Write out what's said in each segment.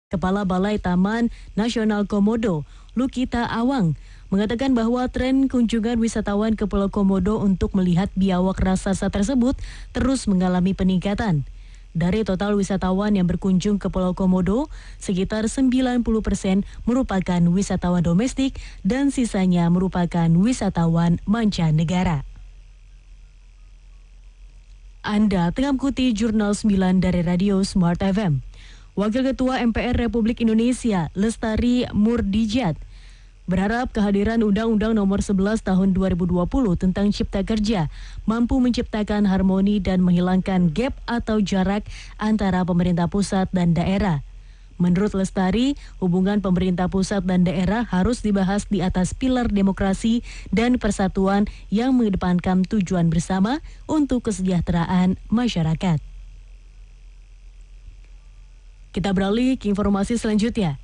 Kepala Balai Taman Nasional Komodo, Lukita Awang, mengatakan bahwa tren kunjungan wisatawan ke Pulau Komodo untuk melihat biawak raksasa tersebut terus mengalami peningkatan. Dari total wisatawan yang berkunjung ke Pulau Komodo, sekitar 90% merupakan wisatawan domestik dan sisanya merupakan wisatawan mancanegara. Anda tengah mengikuti Jurnal 9 dari Radio Smart FM. Wakil Ketua MPR Republik Indonesia, Lestari Murdijat, berharap kehadiran Undang-Undang Nomor 11 Tahun 2020 tentang Cipta Kerja mampu menciptakan harmoni dan menghilangkan gap atau jarak antara pemerintah pusat dan daerah. Menurut Lestari, hubungan pemerintah pusat dan daerah harus dibahas di atas pilar demokrasi dan persatuan yang mengedepankan tujuan bersama untuk kesejahteraan masyarakat. Kita beralih ke informasi selanjutnya.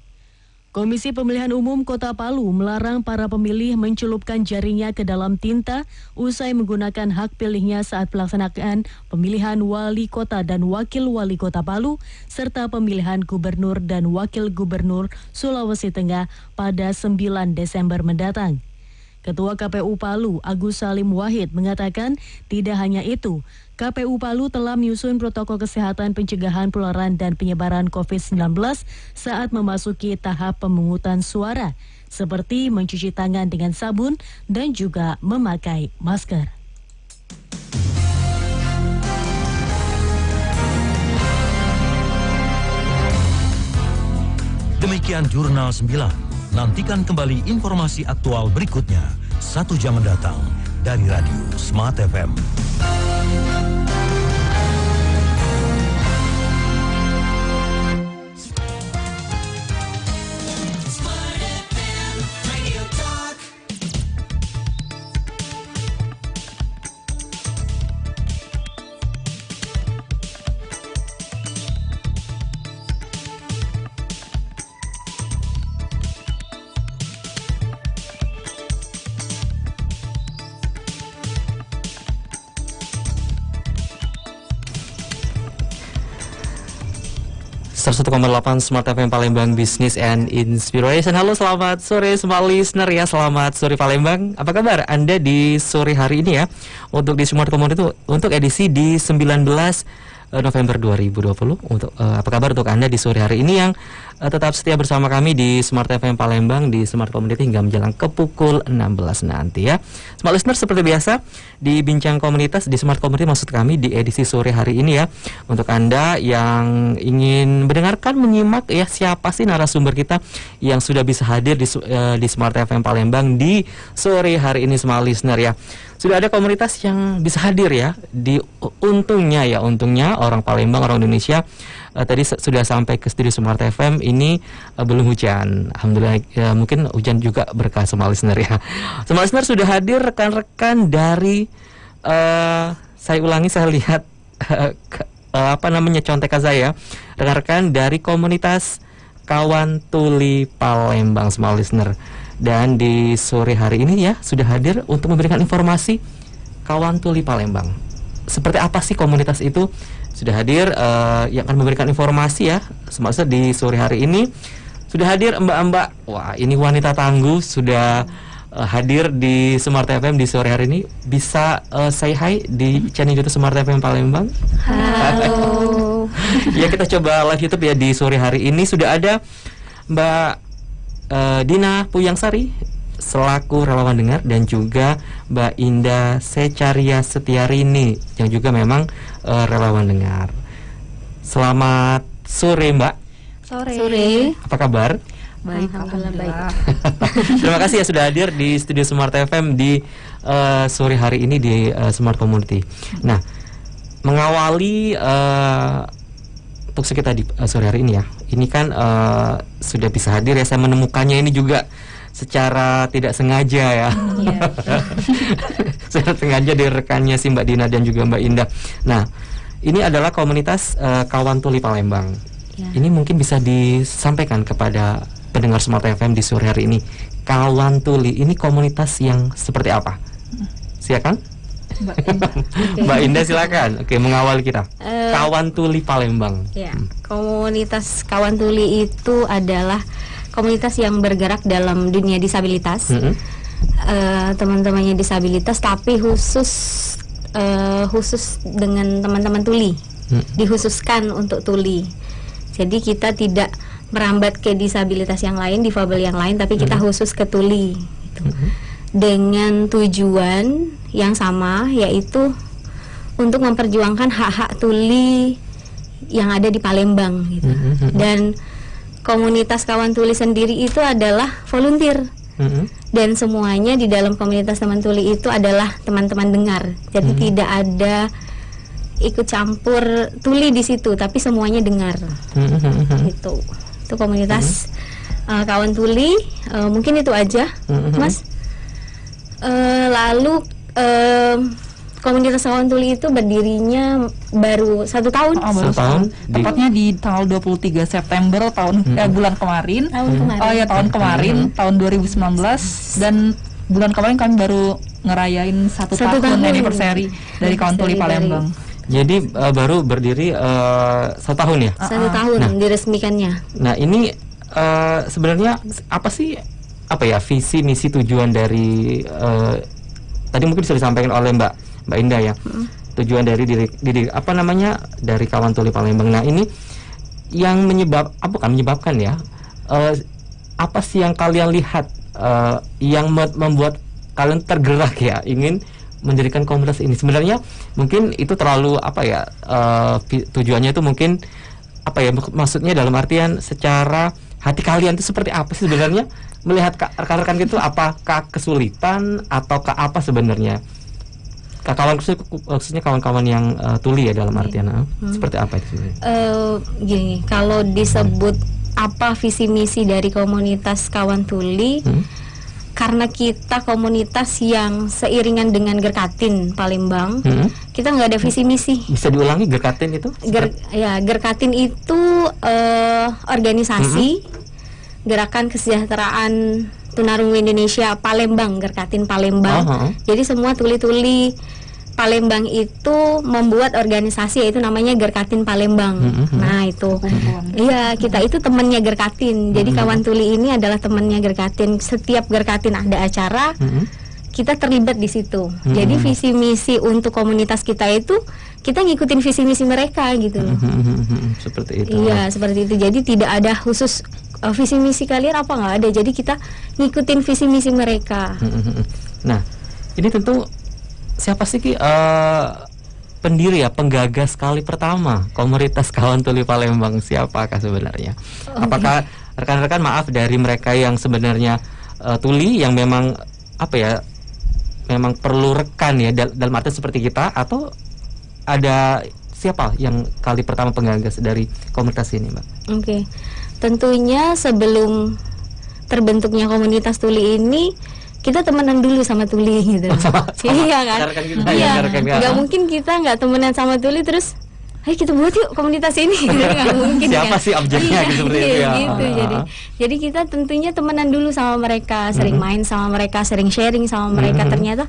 Komisi Pemilihan Umum Kota Palu melarang para pemilih mencelupkan jarinya ke dalam tinta usai menggunakan hak pilihnya saat pelaksanaan pemilihan wali kota dan wakil wali kota Palu serta pemilihan gubernur dan wakil gubernur Sulawesi Tengah pada 9 Desember mendatang. Ketua KPU Palu, Agus Salim Wahid, mengatakan tidak hanya itu, KPU Palu telah menyusun protokol kesehatan pencegahan penularan dan penyebaran COVID-19 saat memasuki tahap pemungutan suara, seperti mencuci tangan dengan sabun dan juga memakai masker. Demikian Jurnal 9. Nantikan kembali informasi aktual berikutnya 1 jam mendatang dari Radio Smart FM. Satu 1,8 Smart FM Palembang Business and Inspiration. Halo, selamat sore semua listener ya. Selamat sore Palembang. Apa kabar Anda di sore hari ini ya? Untuk di Smart Community untuk edisi di 19 November 2020. Untuk apa kabar untuk Anda di sore hari ini yang tetap setia bersama kami di Smart FM Palembang di Smart Community hingga menjelang ke pukul 16 nanti ya. Smart listener, seperti biasa di Bincang Komunitas di Smart Community maksud kami di edisi sore hari ini ya. Untuk Anda yang ingin mendengarkan, menyimak ya siapa sih narasumber kita yang sudah bisa hadir di Smart FM Palembang di sore hari ini Smart listener ya. Sudah ada komunitas yang bisa hadir ya. Untungnya orang Palembang, orang Indonesia tadi sudah sampai ke studio Smart FM ini belum hujan. Alhamdulillah ya, mungkin hujan juga berkah Smart listener ya. Smart listener sudah hadir rekan-rekan dari saya lihat contekan saya, rekan-rekan dari komunitas Kawan Tuli Palembang Smart listener. Dan di sore hari ini ya sudah hadir untuk memberikan informasi Kawan Tuli Palembang. Seperti apa sih komunitas itu? Sudah hadir yang akan memberikan informasi ya. Semasa di sore hari ini sudah hadir mbak-mbak. Wah, ini wanita tangguh sudah hadir di Smart FM di sore hari ini. Bisa say hi di channel YouTube Smart FM Palembang. Halo. Ya, kita coba live YouTube ya di sore hari ini. Sudah ada Mbak Dina Puyangsari selaku relawan dengar dan juga Mbak Indah Secaria Setiarini yang juga memang relawan dengar. Selamat sore Mbak. Sore. Apa kabar? Baik, alhamdulillah baik. Terima kasih ya sudah hadir di studio Smart FM di sore hari ini di Smart Community. Nah, mengawali untuk kita di sore hari ini ya. Ini kan sudah bisa hadir ya. Saya menemukannya ini juga secara tidak sengaja ya. Secara sengaja dari rekannya si Mbak Dina dan juga Mbak Indah. Nah, ini adalah komunitas Kawan Tuli Palembang. Ya. Ini mungkin bisa disampaikan kepada pendengar Smart FM di sore hari ini. Kawan Tuli ini komunitas yang seperti apa? Silakan. Mbak Indah. Mbak Indah silakan. Oke, mengawali kita. Kawan Tuli Palembang. Ya, komunitas Kawan Tuli itu adalah komunitas yang bergerak dalam dunia disabilitas. Teman-temannya disabilitas, tapi khusus dengan teman-teman tuli. Dikhususkan untuk tuli. Jadi kita tidak merambat ke disabilitas yang lain, difabel yang lain, tapi kita khusus ke tuli gitu. Dengan tujuan yang sama, yaitu untuk memperjuangkan hak-hak tuli yang ada di Palembang gitu. Dan komunitas Kawan Tuli sendiri itu adalah volunteer. Dan semuanya di dalam komunitas teman tuli itu adalah teman-teman dengar. Jadi tidak ada ikut campur tuli di situ, tapi semuanya dengar. Itu komunitas Kawan Tuli. Mungkin itu aja, Mas. Lalu komunitas Kawan Tuli itu berdirinya baru 1 tahun. Baru 1 tahun. Tepatnya di tanggal 23 September bulan kemarin. Tahun kemarin, tahun 2019, dan bulan kemarin kami baru ngerayain 1 tahun anniversary dari Kawan Tuli Palembang. Jadi baru berdiri 1 tahun ya? 1 tahun diresmikannya. Nah ini sebenarnya apa sih visi misi tujuan dari tadi mungkin sudah disampaikan oleh Mbak Indah ya, tujuan dari dari Kawan Tuli Palembang. Nah ini yang menyebabkan ya, apa sih yang kalian lihat yang membuat kalian tergerak ya ingin mendirikan komunitas ini? Sebenarnya mungkin itu terlalu tujuannya itu mungkin maksudnya dalam artian secara hati kalian itu seperti apa sih sebenarnya melihat rekan-rekan itu? Apakah kesulitan ataukah apa sebenarnya? Khususnya kawan-kawan yang tuli ya dalam artian seperti apa itu sebenarnya? Gini, kalau disebut apa visi misi dari komunitas Kawan Tuli, karena kita komunitas yang seiringan dengan Gerkatin Palembang, kita nggak ada visi misi. Bisa diulangi Gerkatin itu? Gerkatin itu organisasi Gerakan Kesejahteraan Tunarungu Indonesia Palembang, Gerkatin Palembang. Jadi semua tuli-tuli Palembang itu membuat organisasi, yaitu namanya Gerkatin Palembang. Nah itu, iya, kita itu temannya Gerkatin. Jadi Kawan Tuli ini adalah temannya Gerkatin. Setiap Gerkatin ada acara, kita terlibat di situ. Jadi visi misi untuk komunitas kita itu kita ngikutin visi misi mereka gitu loh. Seperti itu. Iya, seperti itu. Jadi tidak ada khusus visi misi kalian apa, nggak ada. Jadi kita ngikutin visi misi mereka. Nah, ini tentu siapa sih pendiri ya, penggagas kali pertama komunitas Kawan Tuli Palembang, siapakah sebenarnya? Apakah rekan-rekan dari mereka yang sebenarnya tuli yang memang memang perlu rekan ya dalam arti seperti kita, atau ada siapa yang kali pertama penggagas dari komunitas ini, Mbak? Oke. Tentunya sebelum terbentuknya komunitas tuli ini, kita temenan dulu sama tuli gitu. Iya kan? Iya. Gak mungkin kita nggak temenan sama tuli terus, ayo kita buat yuk komunitas ini. Gak mungkin. Siapa sih objeknya seperti itu ya? Gitu. Jadi kita tentunya temenan dulu sama mereka, sering main sama mereka, sering sharing sama mereka. Ternyata,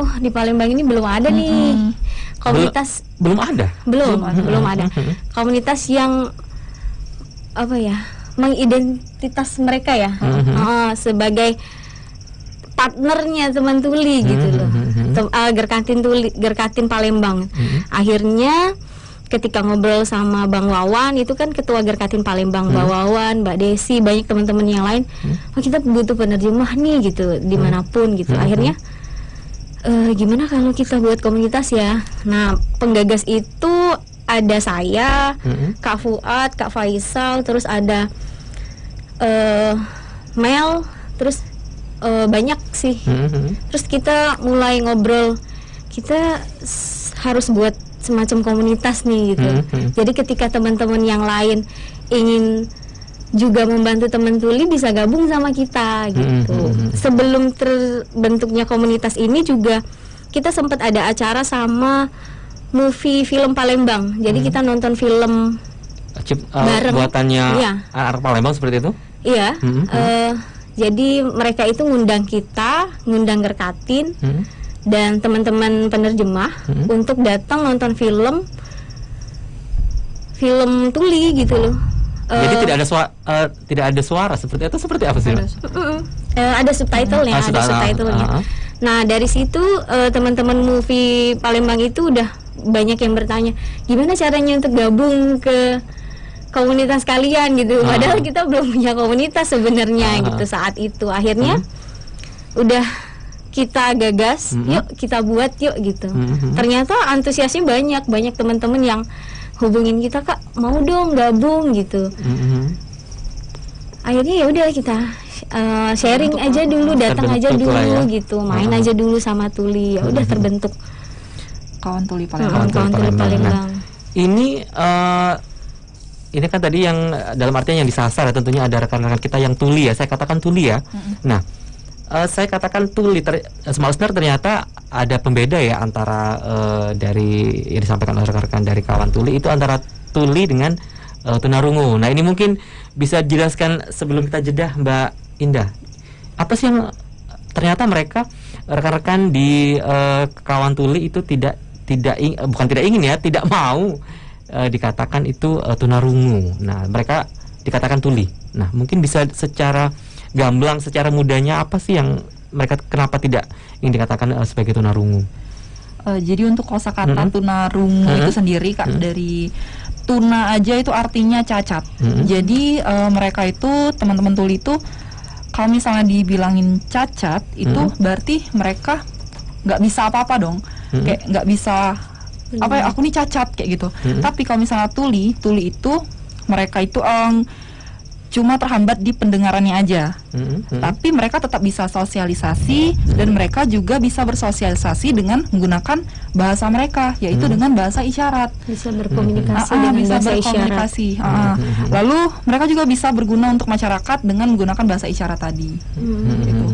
oh di Palembang ini belum ada nih komunitas. Belum ada. Belum ada. Komunitas yang mengidentitas mereka ya, sebagai partnernya teman tuli gitu loh. Gerkatin Palembang. Akhirnya ketika ngobrol sama Bang Wawan, itu kan ketua Gerkatin Palembang, Bang Wawan, Mbak Desi, banyak teman-teman yang lain. Kita butuh penerjemah nih gitu dimanapun gitu. Akhirnya gimana kalau kita buat komunitas ya? Nah, penggagas itu ada saya, Kak Fuad, Kak Faisal, terus ada Mel, terus banyak sih. Terus kita mulai ngobrol, kita harus buat semacam komunitas nih gitu. Jadi ketika teman-teman yang lain ingin juga membantu teman tuli, bisa gabung sama kita gitu. Sebelum terbentuknya komunitas ini juga kita sempat ada acara sama movie film Palembang. Jadi kita nonton film bareng, buatannya anak Palembang seperti itu. Iya. Jadi mereka itu ngundang kita, ngundang Gerkatin dan teman-teman penerjemah untuk datang nonton film film tuli gitu loh. Jadi tidak ada suara seperti itu, seperti apa sih? Ada subtitlenya, ada subtitlenya. Nah dari situ teman-teman movie Palembang itu udah banyak yang bertanya, gimana caranya untuk gabung ke komunitas kalian gitu. Padahal kita belum punya komunitas sebenarnya gitu saat itu. Akhirnya udah kita gagas, yuk kita buat yuk gitu. Ternyata antusiasnya banyak teman-teman yang hubungin kita, Kak mau dong gabung gitu. Akhirnya ya udah kita sharing aja dulu, datang aja dulu gitu, main aja dulu sama tuli, ya udah terbentuk Kawan Tuli Palembang. Kawan Tuli Palembang. Ini kan tadi yang dalam artian yang disasar ya, tentunya ada rekan-rekan kita yang tuli ya, saya katakan tuli ya. Nah, saya katakan tuli, Small Listener, ternyata ada pembeda ya antara dari yang disampaikan oleh rekan-rekan dari Kawan Tuli itu antara tuli dengan tunarungu. Nah ini mungkin bisa dijelaskan sebelum kita jeda, Mbak Indah, apa sih yang ternyata mereka rekan-rekan di Kawan Tuli itu tidak mau dikatakan itu tunarungu. Nah mereka dikatakan tuli. Nah mungkin bisa secara gamblang, secara mudahnya apa sih yang mereka kenapa tidak ingin dikatakan sebagai tunarungu? Jadi untuk kosakata tunarungu itu sendiri Kak, dari tuna aja itu artinya cacat. Jadi mereka itu teman-teman tuli itu kalau misalnya dibilangin cacat itu berarti mereka nggak bisa apa-apa dong. Kayak nggak bisa apa ya, aku nih cacat kayak gitu. Tapi kalau misalnya tuli itu mereka itu cuma terhambat di pendengarannya aja. Tapi mereka tetap bisa sosialisasi dan mereka juga bisa bersosialisasi dengan menggunakan bahasa mereka, yaitu dengan bahasa isyarat. Bisa berkomunikasi dengan bisa bahasa berkomunikasi. Lalu mereka juga bisa berguna untuk masyarakat dengan menggunakan bahasa isyarat tadi. Gitu.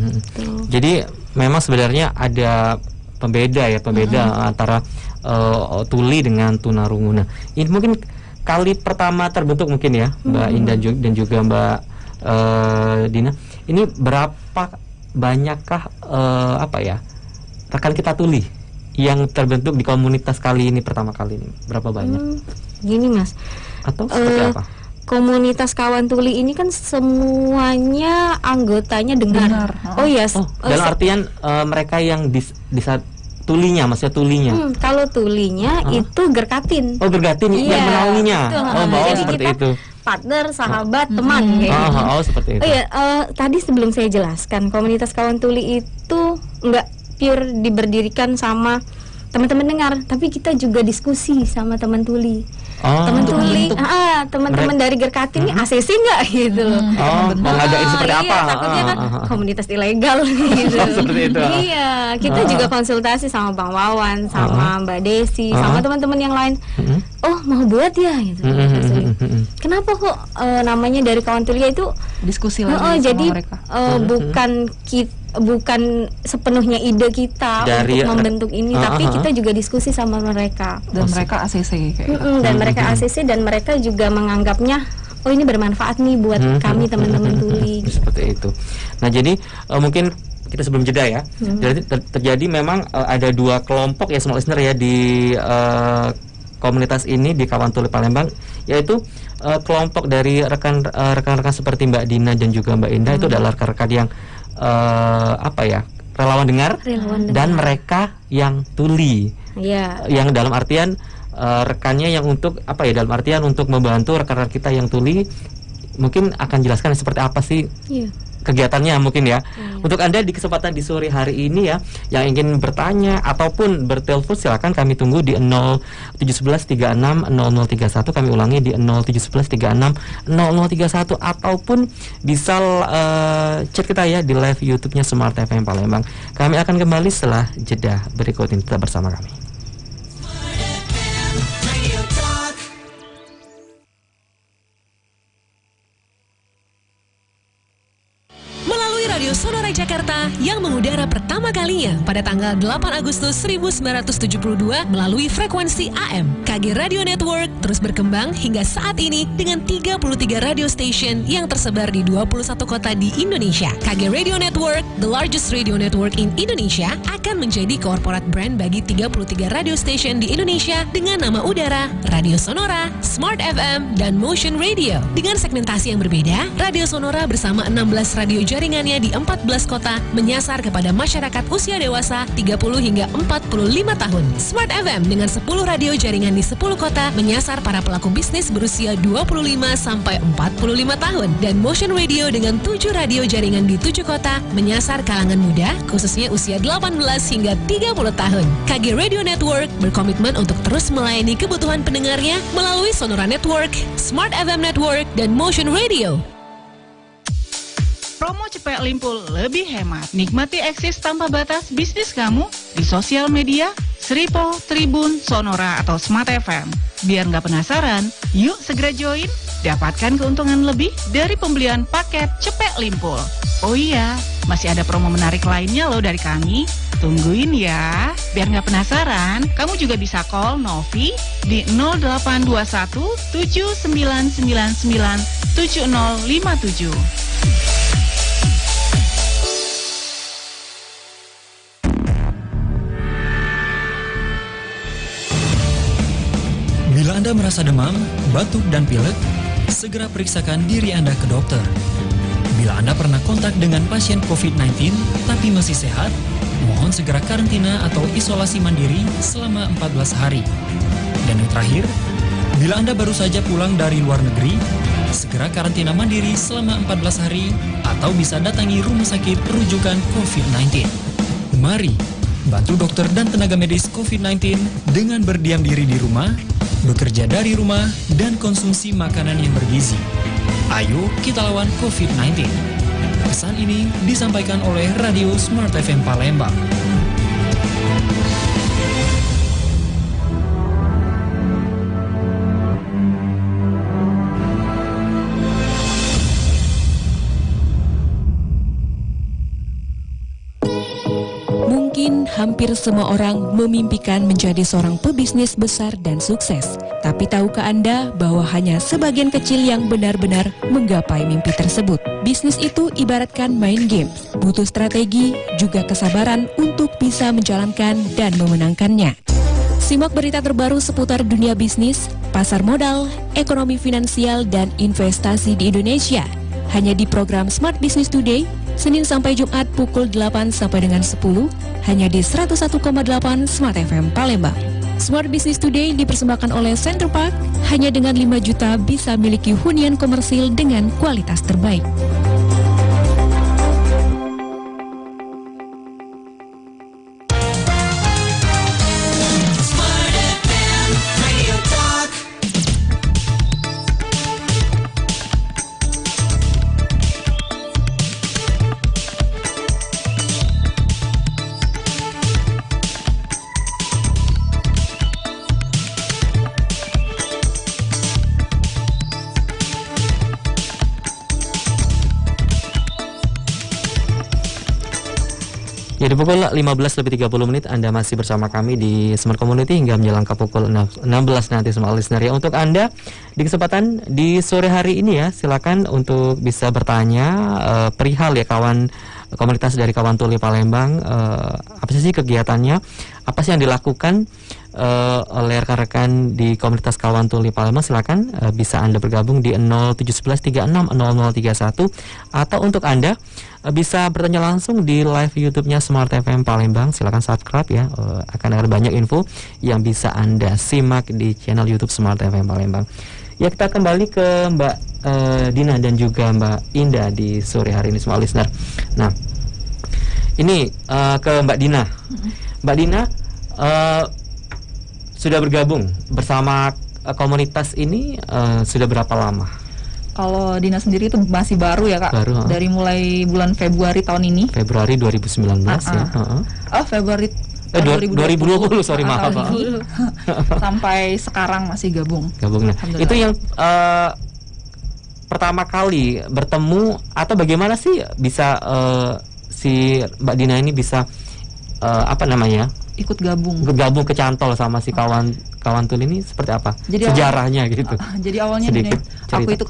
Jadi memang sebenarnya ada pembeda antara tuli dengan tunarungu. Nah, ini mungkin kali pertama terbentuk mungkin ya, Mbak Indah dan juga Mbak Dina. Ini berapa banyakkah rekan kita tuli yang terbentuk di komunitas kali ini pertama kali ini? Berapa banyak? Gini Mas. Atau seperti apa? Komunitas Kawan Tuli ini kan semuanya anggotanya dengar. Oh yes. Dalam artian mereka yang di saat tulinya, maksudnya tulinya. Kalau tulinya itu Gerkatin. Oh, Gerkatin yang menaunginya. Jadi seperti kita itu. Partner, sahabat, teman kayak gitu. Seperti itu. Oh iya, tadi sebelum saya jelaskan, komunitas Kawan Tuli itu nggak pure diberdirikan sama teman-teman dengar, tapi kita juga diskusi sama teman tuli. Teman tuli, teman-teman dari Gerkatin ini ACC nggak gitu loh. Mau ngadain seperti apa? Takutnya kan komunitas ilegal gitu. Seperti itu. Iya, kita juga konsultasi sama Bang Wawan, sama Mbak Desi, sama teman-teman yang lain. Oh, mau buat ya gitu. Kenapa kok namanya dari Kawan Tuli itu diskusi lagi sama jadi mereka. Bukan sepenuhnya ide kita dari, untuk membentuk ini, tapi kita juga diskusi sama mereka. Dan mereka ACC kayak gitu. Dan mereka ACC dan mereka juga menganggapnya oh ini bermanfaat nih buat kami teman-teman tuli. Seperti itu. Nah jadi mungkin kita sebelum jeda ya. Jadi terjadi memang ada dua kelompok ya Small Listener ya di komunitas ini di Kawan Tuli Palembang, yaitu kelompok dari rekan-rekan seperti Mbak Dina dan juga Mbak Indah itu adalah rekan-rekan yang relawan dengar dan mereka yang tuli. Yang dalam artian rekannya yang untuk dalam artian untuk membantu rekan-rekan kita yang tuli, mungkin akan jelaskan seperti apa sih kegiatannya mungkin ya. Untuk Anda di kesempatan di sore hari ini ya yang ingin bertanya ataupun bertelepon, silakan kami tunggu di 0711360031. Kami ulangi di 0711360031 ataupun bisa chat kita ya di live YouTube-nya Smart FM Palembang. Kami akan kembali setelah jeda berikut ini, tetap bersama kami. Radio Sonora Jakarta yang mengudara pertama kalinya pada tanggal 8 Agustus 1972 melalui frekuensi AM. KG Radio Network terus berkembang hingga saat ini dengan 33 radio station yang tersebar di 21 kota di Indonesia. KG Radio Network, the largest radio network in Indonesia, akan menjadi corporate brand bagi 33 radio station di Indonesia dengan nama udara Radio Sonora, Smart FM, dan Motion Radio. Dengan segmentasi yang berbeda, Radio Sonora bersama 16 radio jaringannya di 14 kota menyasar kepada masyarakat usia dewasa 30 hingga 45 tahun. Smart FM dengan 10 radio jaringan di 10 kota menyasar para pelaku bisnis berusia 25 sampai 45 tahun. Dan Motion Radio dengan 7 radio jaringan di 7 kota menyasar kalangan muda khususnya usia 18 hingga 30 tahun. KG Radio Network berkomitmen untuk terus melayani kebutuhan pendengarnya melalui Sonora Network, Smart FM Network, dan Motion Radio. Promo Cepek Limpul lebih hemat. Nikmati eksis tanpa batas bisnis kamu di sosial media, Sripo, Tribun, Sonora, atau Smart FM. Biar nggak penasaran, yuk segera join. Dapatkan keuntungan lebih dari pembelian paket Cepek Limpul. Oh iya, masih ada promo menarik lainnya loh dari kami. Tungguin ya. Biar nggak penasaran, kamu juga bisa call Novi di 0821 7999 7057. Bila Anda merasa demam, batuk, dan pilek, segera periksakan diri Anda ke dokter. Bila Anda pernah kontak dengan pasien COVID-19 tapi masih sehat, mohon segera karantina atau isolasi mandiri selama 14 hari. Dan yang terakhir, bila Anda baru saja pulang dari luar negeri, segera karantina mandiri selama 14 hari atau bisa datangi rumah sakit rujukan COVID-19. Mari bantu dokter dan tenaga medis COVID-19 dengan berdiam diri di rumah, bekerja dari rumah, dan konsumsi makanan yang bergizi. Ayo kita lawan COVID-19. Pesan ini disampaikan oleh Radio Smart FM Palembang. Mungkin hampir semua orang memimpikan menjadi seorang pebisnis besar dan sukses. Tapi tahukah Anda bahwa hanya sebagian kecil yang benar-benar menggapai mimpi tersebut? Bisnis itu ibaratkan main game, butuh strategi, juga kesabaran untuk bisa menjalankan dan memenangkannya. Simak berita terbaru seputar dunia bisnis, pasar modal, ekonomi finansial, dan investasi di Indonesia. Hanya di program Smart Business Today, Senin sampai Jumat pukul 8 sampai dengan 10, hanya di 101,8 Smart FM Palembang. Smart Business Today dipersembahkan oleh Center Park, hanya dengan 5 juta bisa miliki hunian komersil dengan kualitas terbaik. Jadi pukul 15:30 Anda masih bersama kami di Smart Community hingga menjelang ke pukul 16 nanti semua listener ya. Untuk Anda di kesempatan di sore hari ini ya, silakan untuk bisa bertanya perihal ya kawan komunitas dari Kawan Tuli Palembang, apa sih kegiatannya, apa sih yang dilakukan oleh rekan-rekan di komunitas Kawan Tuli Palembang. Silakan bisa Anda bergabung di 0711360031 atau untuk Anda bisa bertanya langsung di live YouTube-nya Smart FM Palembang. Silakan subscribe ya, akan ada banyak info yang bisa Anda simak di channel YouTube Smart FM Palembang. Ya, kita kembali ke Mbak Dina dan juga Mbak Indah di sore hari ini semua listener. Nah, ini ke Mbak Dina. Mbak Dina sudah bergabung bersama komunitas ini sudah berapa lama? Kalau Dina sendiri itu masih baru ya Kak, baru, dari mulai bulan Februari tahun ini. Februari 2019 ya. Oh, Februari 2020, sorry maaf Pak. Sampai sekarang masih gabung. Nah, itu yang pertama kali bertemu atau bagaimana sih bisa si Mbak Dina ini bisa ikut gabung ke Cantol sama si kawan tuli ini seperti apa? Jadi sejarahnya gitu. Jadi awalnya gini, aku itu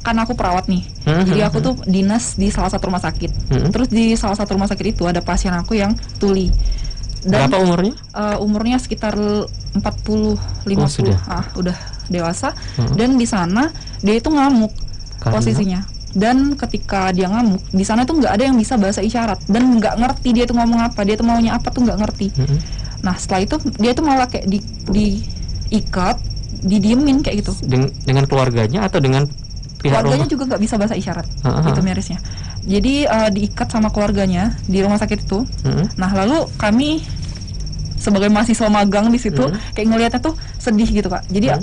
kan aku perawat nih. Jadi aku tuh dinas di salah satu rumah sakit. Terus di salah satu rumah sakit itu ada pasien aku yang tuli. Dan, berapa umurnya? Umurnya sekitar 40-50. Udah dewasa. Dan di sana dia itu ngamuk posisinya. Dan ketika dia ngamuk, di sana tuh nggak ada yang bisa bahasa isyarat dan nggak ngerti dia tuh ngomong apa, dia tuh maunya apa tuh nggak ngerti. Nah setelah itu dia tuh malah kayak diikat, didiemin kayak gitu. Dengan keluarganya atau dengan pihak keluarganya rumah? Juga nggak bisa bahasa isyarat, gitu mirisnya. Jadi diikat sama keluarganya di rumah sakit itu. Nah lalu kami sebagai mahasiswa magang di situ kayak ngelihatnya tuh sedih gitu Kak. Jadi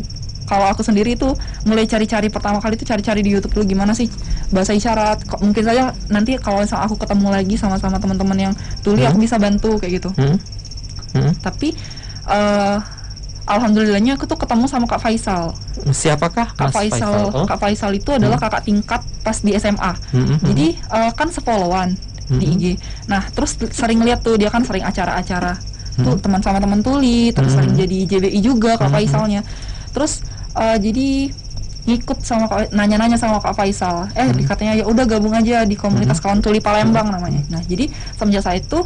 kalau aku sendiri itu mulai cari-cari, pertama kali itu cari-cari di YouTube dulu gimana sih bahasa isyarat. Mungkin saja nanti kalau misalnya aku ketemu lagi sama teman-teman yang tuli aku bisa bantu kayak gitu. Tapi alhamdulillahnya aku tuh ketemu sama Kak Faisal. Siapakah Kak Faisal? Kak Faisal itu adalah kakak tingkat pas di SMA. Jadi kan sefollowan di IG. Nah terus sering lihat tuh dia kan sering acara-acara tuh teman sama teman tuli, terus sering jadi JBI juga Kak Faisalnya. Terus jadi ngikut sama nanya-nanya sama Kak Faisal. Katanya ya udah gabung aja di komunitas kawan tuli Palembang namanya. Nah jadi semenjak saya itu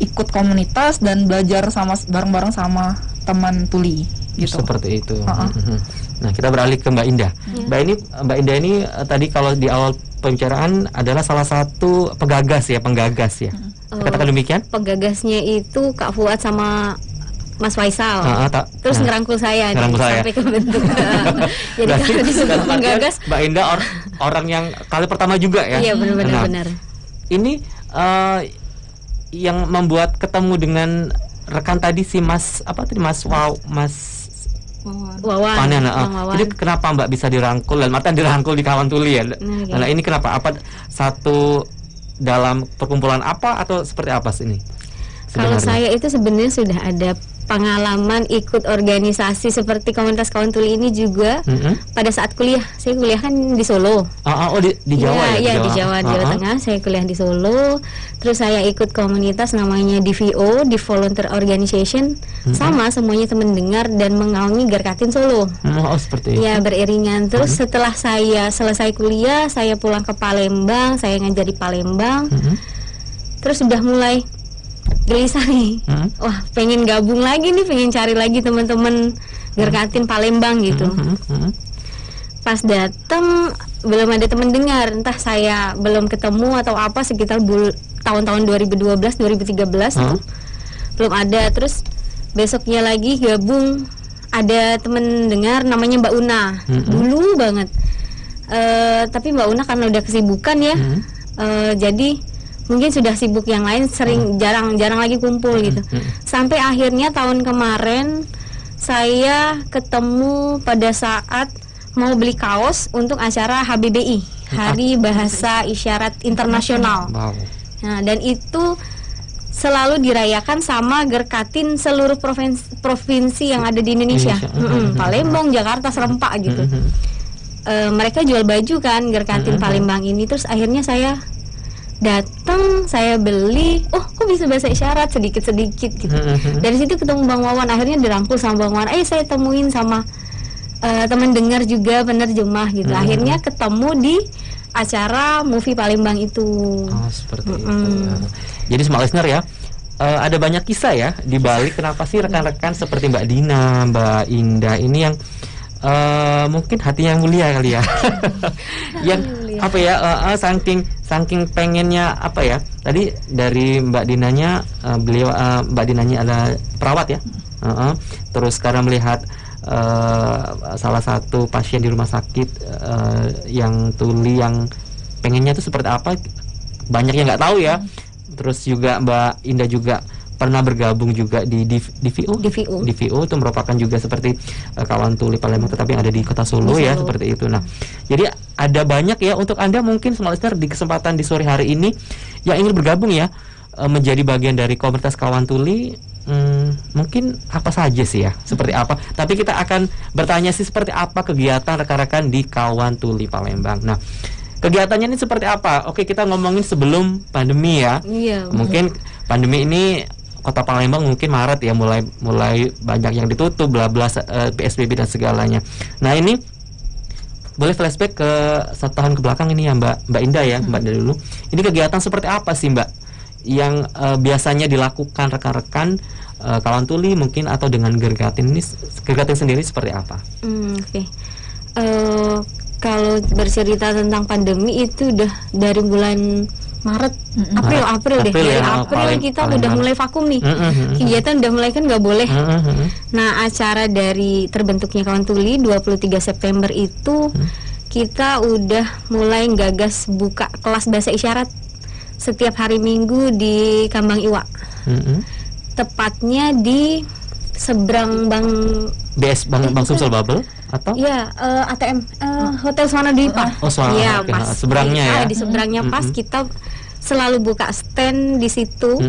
ikut komunitas dan belajar bareng-bareng sama teman tuli gitu. Seperti itu. Nah kita beralih ke Mbak Indah. Mbak Indah ini tadi kalau di awal pembicaraan adalah salah satu penggagas ya. Katakan demikian. Penggagasnya itu Kak Fuad sama Mas Faisal, terus ngerangkul saya sampai ke bentuk. Jadi kalau disebut penggagas, Mbak Indah orang yang kali pertama juga ya. Iya benar. Ini yang membuat ketemu dengan rekan tadi si Mas Wawan. Jadi kenapa Mbak bisa dirangkul? Dan Martin dirangkul di kawan tuli ya. Nah ini kenapa? Apa satu dalam perkumpulan apa atau seperti apa sih ini? Kalau saya itu sebenarnya sudah ada pengalaman ikut organisasi seperti komunitas kawan tuli ini juga pada saat kuliah. Saya kuliah kan di Solo. Di Jawa ya? Iya, di Jawa Tengah. Saya kuliah di Solo. Terus saya ikut komunitas namanya DVO, di Volunteer Organization. Sama semuanya teman dengar dan mengaungi Garkatin Solo. Seperti itu. Ya, beriringan. Terus setelah saya selesai kuliah, saya pulang ke Palembang, saya ngajar di Palembang. Terus sudah mulai gelisah nih, wah pengen gabung lagi nih, pengen cari lagi teman-teman Garkatin Palembang gitu. Pas datang belum ada teman dengar, entah saya belum ketemu atau apa, sekitar tahun-tahun 2012-2013 itu belum ada. Terus besoknya lagi gabung, ada teman dengar namanya Mbak Una, dulu banget. Tapi Mbak Una karena udah kesibukan ya, jadi mungkin sudah sibuk yang lain, jarang lagi kumpul gitu. Sampai akhirnya tahun kemarin saya ketemu pada saat mau beli kaos untuk acara HBBI, Hari Bahasa Isyarat Internasional. Nah, dan itu selalu dirayakan sama Garkatin seluruh provinsi yang ada di Indonesia. Palembang, Jakarta, serempak gitu. Mereka jual baju kan Garkatin Palembang ini. Terus akhirnya saya datang, saya beli, kok bisa bahasa isyarat sedikit-sedikit gitu. Dari situ ketemu Bang Wawan, akhirnya dirangkul sama Bang Wawan. Saya temuin sama teman dengar juga penerjemah gitu. Akhirnya ketemu di acara movie Palembang itu. Seperti itu. Jadi smart listener ya, ada banyak kisah ya di balik kenapa sih rekan-rekan seperti Mbak Dina, Mbak Indah ini yang mungkin hatinya mulia kali ya. Yang apa ya, saking pengennya apa ya, tadi dari Mbak Dinanya, Mbak Dinanya adalah perawat ya, terus sekarang melihat salah satu pasien di rumah sakit yang tuli, yang pengennya itu seperti apa, banyak yang nggak tahu ya. Terus juga Mbak Indah juga pernah bergabung juga di DVO itu merupakan juga seperti kawan tuli Palembang, tetapi yang ada di kota Solo ya, seperti itu. Nah, jadi ada banyak ya untuk Anda mungkin smart listener di kesempatan di sore hari ini yang ingin bergabung ya, menjadi bagian dari komunitas kawan tuli. mungkin apa saja sih ya, seperti apa. Tapi kita akan bertanya sih seperti apa kegiatan rekan-rekan di Kawan Tuli Palembang. Nah, kegiatannya ini seperti apa? Oke, kita ngomongin sebelum pandemi ya. Iya. Mungkin pandemi ini Kota Palembang mungkin Maret ya mulai banyak yang ditutup, bla bla, PSBB dan segalanya. Nah, ini boleh flashback ke 1 tahun ke belakang ini ya Mbak Indah ya, Mbak dari dulu. Ini kegiatan seperti apa sih Mbak yang biasanya dilakukan rekan-rekan Kawan Tuli mungkin atau dengan Gergatin ini, Gergatin sendiri seperti apa? Oke. Kalau bercerita tentang pandemi itu udah dari bulan Maret, April kita udah mulai vakum nih. Kegiatan udah mulai kan nggak boleh. Nah, acara dari terbentuknya Kawan Tuli 23 September itu kita udah mulai gagas buka kelas bahasa isyarat setiap hari Minggu di Kambang Iwa. Tepatnya di seberang Bang Sumsel Bubble atau? Iya, ATM Hotel Swana Dwipa. Iya, okay. pas seberangnya ya. Di seberangnya pas kita selalu buka stand di situ.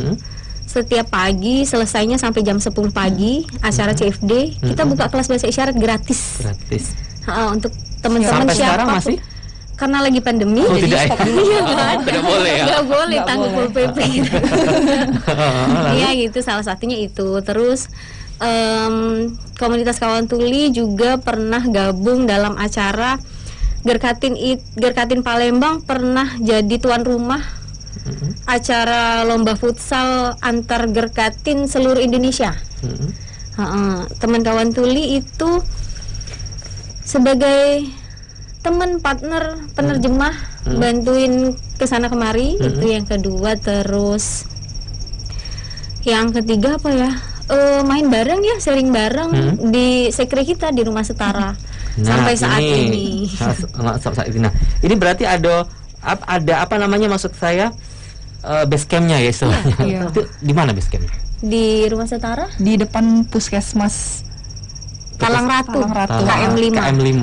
Setiap pagi, selesainya sampai jam 10 pagi acara CFD, kita buka kelas bahasa isyarat gratis. Untuk teman-teman sampai sekarang masih? Karena lagi pandemi, jadi tidak boleh ya. Nggak boleh tanggung full PP. Iya gitu, salah satunya itu. Terus komunitas Kawan Tuli juga pernah gabung dalam acara Gergatin Palembang, pernah jadi tuan rumah acara lomba futsal antar Gergatin seluruh Indonesia. Teman Kawan Tuli itu sebagai teman, partner, penerjemah, bantuin kesana kemari. Itu yang kedua. Terus yang ketiga apa ya, main bareng ya, sharing bareng di sekre kita di Rumah Setara. Sampai saat ini. Nah, ini berarti ada apa namanya, maksud saya base campnya ya istilahnya. Iya. Itu di mana base campnya? Di Rumah Setara, di depan Puskesmas Talang Ratu. KM5.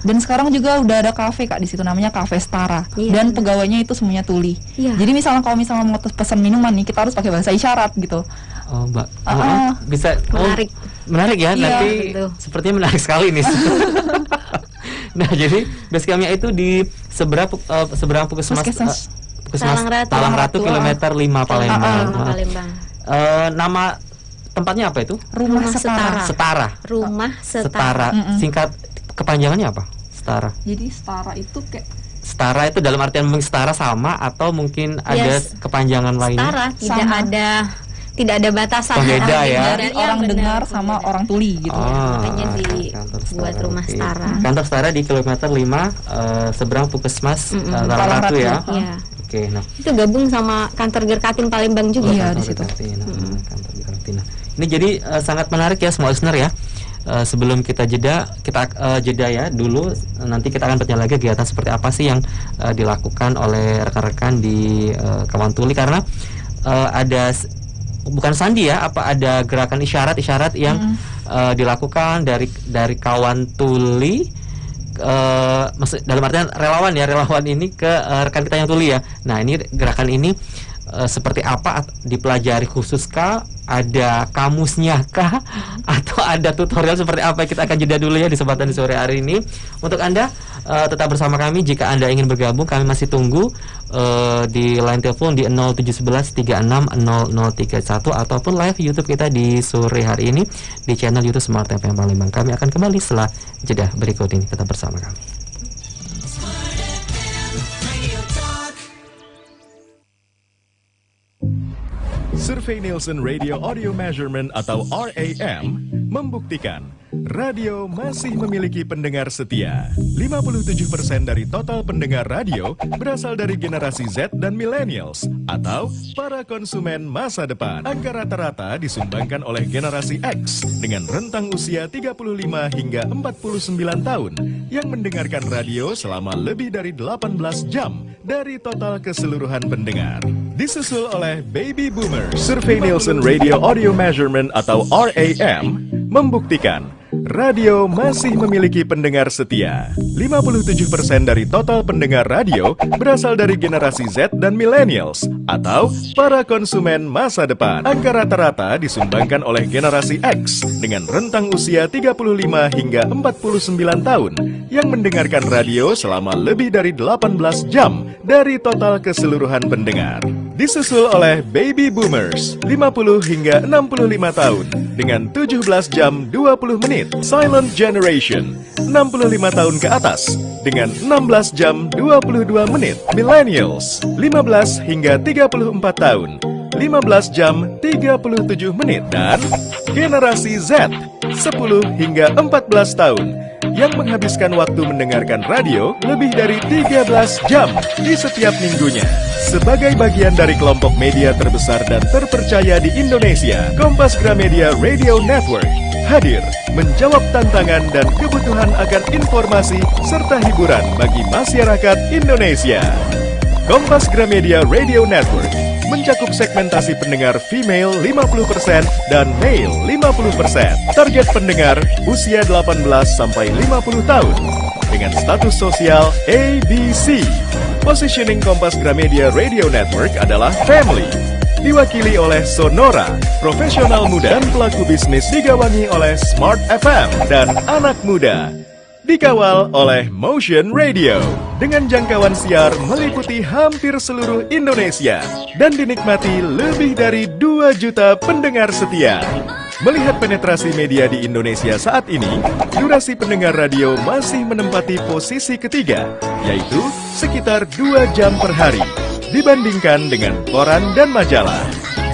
Dan sekarang juga udah ada kafe Kak di situ, namanya Cafe Setara. Dan pegawainya itu semuanya Tuli. Jadi kalau misalnya mau pesan minuman nih, kita harus pakai bahasa isyarat gitu. Oh Mbak, bisa menarik ya. Nanti betul. Sepertinya menarik sekali nih. Nah, jadi base campnya itu di seberang Puskesmas Talang Ratu kilometer 5 Palembang. Nama tempatnya apa itu? Rumah Setara. Rumah Setara. Singkat kepanjangannya apa? Setara. Jadi Setara itu kayak setara itu dalam artian setara sama atau mungkin ada kepanjangan lainnya? Setara, tidak ada batasan. Pembeda ya. Dari orang dengar sama orang tuli gitu. Makanya dibuat Rumah Setara. Kantor Setara di kilometer 5 seberang Puskesmas Talang Ratu ya. Oke, nah. Itu gabung sama kantor Gergatin Palembang juga. Iya, di situ. Kantor Gergatin. Ini jadi sangat menarik ya semua listener ya. Sebelum kita jeda ya dulu, nanti kita akan bertanya lagi kegiatan seperti apa sih yang dilakukan oleh rekan-rekan di Kawan Tuli, karena ada bukan sandi ya, ada gerakan isyarat yang dilakukan dari Kawan Tuli, maksud dalam artian relawan ini ke rekan kita yang Tuli ya. Nah, ini gerakan ini seperti apa, dipelajari khususkah, ada kamusnya kah, atau ada tutorial seperti apa? Kita akan jeda dulu ya di kesempatan di sore hari ini. Untuk Anda tetap bersama kami. Jika Anda ingin bergabung, kami masih tunggu di line telepon di 0711 36 0031 ataupun live YouTube kita di sore hari ini di channel YouTube Smart FM Palembang. Kami akan kembali setelah jeda berikut ini. Tetap bersama kami. Survei Nielsen Radio Audio Measurement atau RAM membuktikan radio masih memiliki pendengar setia. 57% dari total pendengar radio berasal dari generasi Z dan millennials atau para konsumen masa depan. Angka rata-rata disumbangkan oleh generasi X dengan rentang usia 35 hingga 49 tahun yang mendengarkan radio selama lebih dari 18 jam dari total keseluruhan pendengar. Disusul oleh Baby Boomer. Survei Nielsen Radio Audio Measurement atau RAM membuktikan radio masih memiliki pendengar setia. 57% dari total pendengar radio berasal dari generasi Z dan millennials atau para konsumen masa depan. Angka rata-rata disumbangkan oleh generasi X dengan rentang usia 35 hingga 49 tahun yang mendengarkan radio selama lebih dari 18 jam dari total keseluruhan pendengar. Disusul oleh Baby Boomers 50 hingga 65 tahun dengan 17 jam 20 menit. Silent Generation 65 tahun ke atas dengan 16 jam 22 menit. Millennials 15 hingga 34 tahun 15 jam 37 menit. Dan generasi Z 10 hingga 14 tahun yang menghabiskan waktu mendengarkan radio lebih dari 13 jam di setiap minggunya. Sebagai bagian dari kelompok media terbesar dan terpercaya di Indonesia, Kompas Gramedia Radio Network hadir menjawab tantangan dan kebutuhan akan informasi serta hiburan bagi masyarakat Indonesia. Kompas Gramedia Radio Network mencakup segmentasi pendengar female 50% dan male 50%. Target pendengar usia 18 sampai 50 tahun dengan status sosial ABC. Positioning Kompas Gramedia Radio Network adalah family. Diwakili oleh Sonora, profesional muda dan pelaku bisnis, digawangi oleh Smart FM dan anak muda. Dikawal oleh Motion Radio dengan jangkauan siar meliputi hampir seluruh Indonesia dan dinikmati lebih dari 2 juta pendengar setia. Melihat penetrasi media di Indonesia saat ini, durasi pendengar radio masih menempati posisi ketiga, yaitu sekitar 2 jam per hari, dibandingkan dengan koran dan majalah.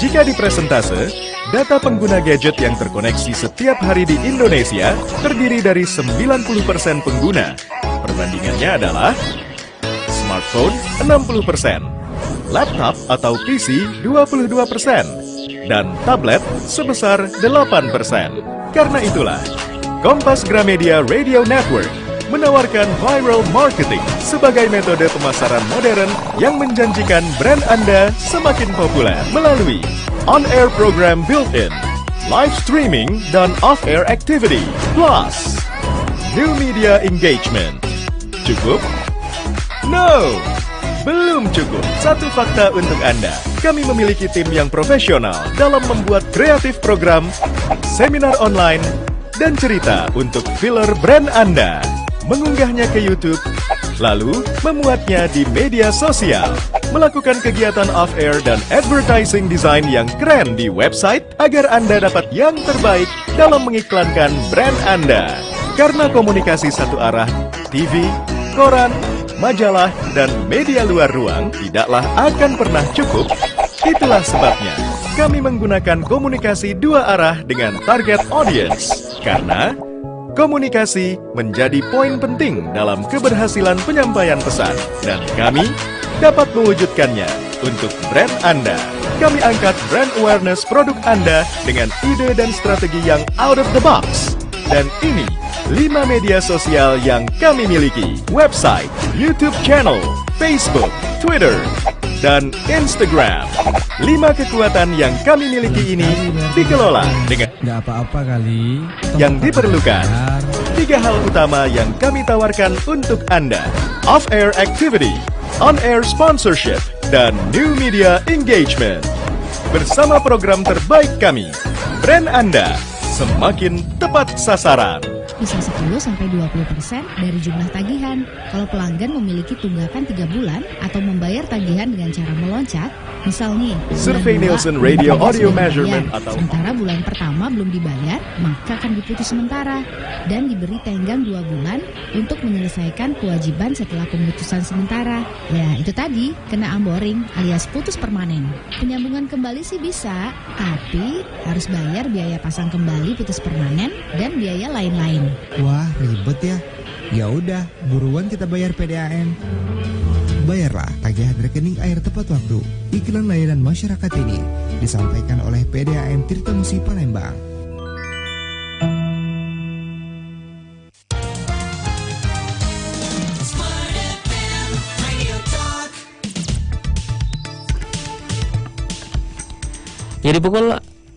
Jika dipresentase, data pengguna gadget yang terkoneksi setiap hari di Indonesia terdiri dari 90% pengguna. Perbandingannya adalah smartphone 60%, laptop atau PC 22%, dan tablet sebesar 8%. Karena itulah, Kompas Gramedia Radio Network menawarkan viral marketing sebagai metode pemasaran modern yang menjanjikan brand Anda semakin populer melalui on-air program built-in, live streaming, dan off-air activity, plus new media engagement. Cukup? No! Belum cukup. Satu fakta untuk Anda. Kami memiliki tim yang profesional dalam membuat kreatif program, seminar online, dan cerita untuk filler brand Anda. Mengunggahnya ke YouTube, lalu memuatnya di media sosial, melakukan kegiatan off-air dan advertising design yang keren di website agar Anda dapat yang terbaik dalam mengiklankan brand Anda. Karena komunikasi satu arah, TV, koran, majalah, dan media luar ruang tidaklah akan pernah cukup. Itulah sebabnya kami menggunakan komunikasi 2 arah dengan target audience. Karena komunikasi menjadi poin penting dalam keberhasilan penyampaian pesan, dan kami dapat mewujudkannya untuk brand Anda. Kami angkat brand awareness produk Anda dengan ide dan strategi yang out of the box. Dan ini 5 media sosial yang kami miliki: website, YouTube channel, Facebook, Twitter, dan Instagram. 5 kekuatan yang kami miliki ini dikelola dengan nggak apa-apa kali. Yang diperlukan 3 hal utama yang kami tawarkan untuk Anda: off-air activity, on-air sponsorship, dan new media engagement. Bersama program terbaik kami, brand Anda semakin tepat sasaran. Bisa 10-20% dari jumlah tagihan. Kalau pelanggan memiliki tunggakan 3 bulan atau membayar tagihan dengan cara meloncat, misal nih, Survei Nielsen Radio Audio Measurement atau sementara bulan pertama belum dibayar, maka akan diputus sementara dan diberi tenggang 2 bulan untuk menyelesaikan kewajiban setelah pemutusan sementara. Ya, itu tadi, kena onboarding alias putus permanen. Penyambungan kembali sih bisa, tapi harus bayar biaya pasang kembali putus permanen dan biaya lain-lain. Wah, ribet ya. Ya udah, buruan kita bayar PDAM. Bayarlah tagihan rekening air tepat waktu. Iklan layanan masyarakat ini disampaikan oleh PDAM Tirta Musi Palembang. Jadi pukul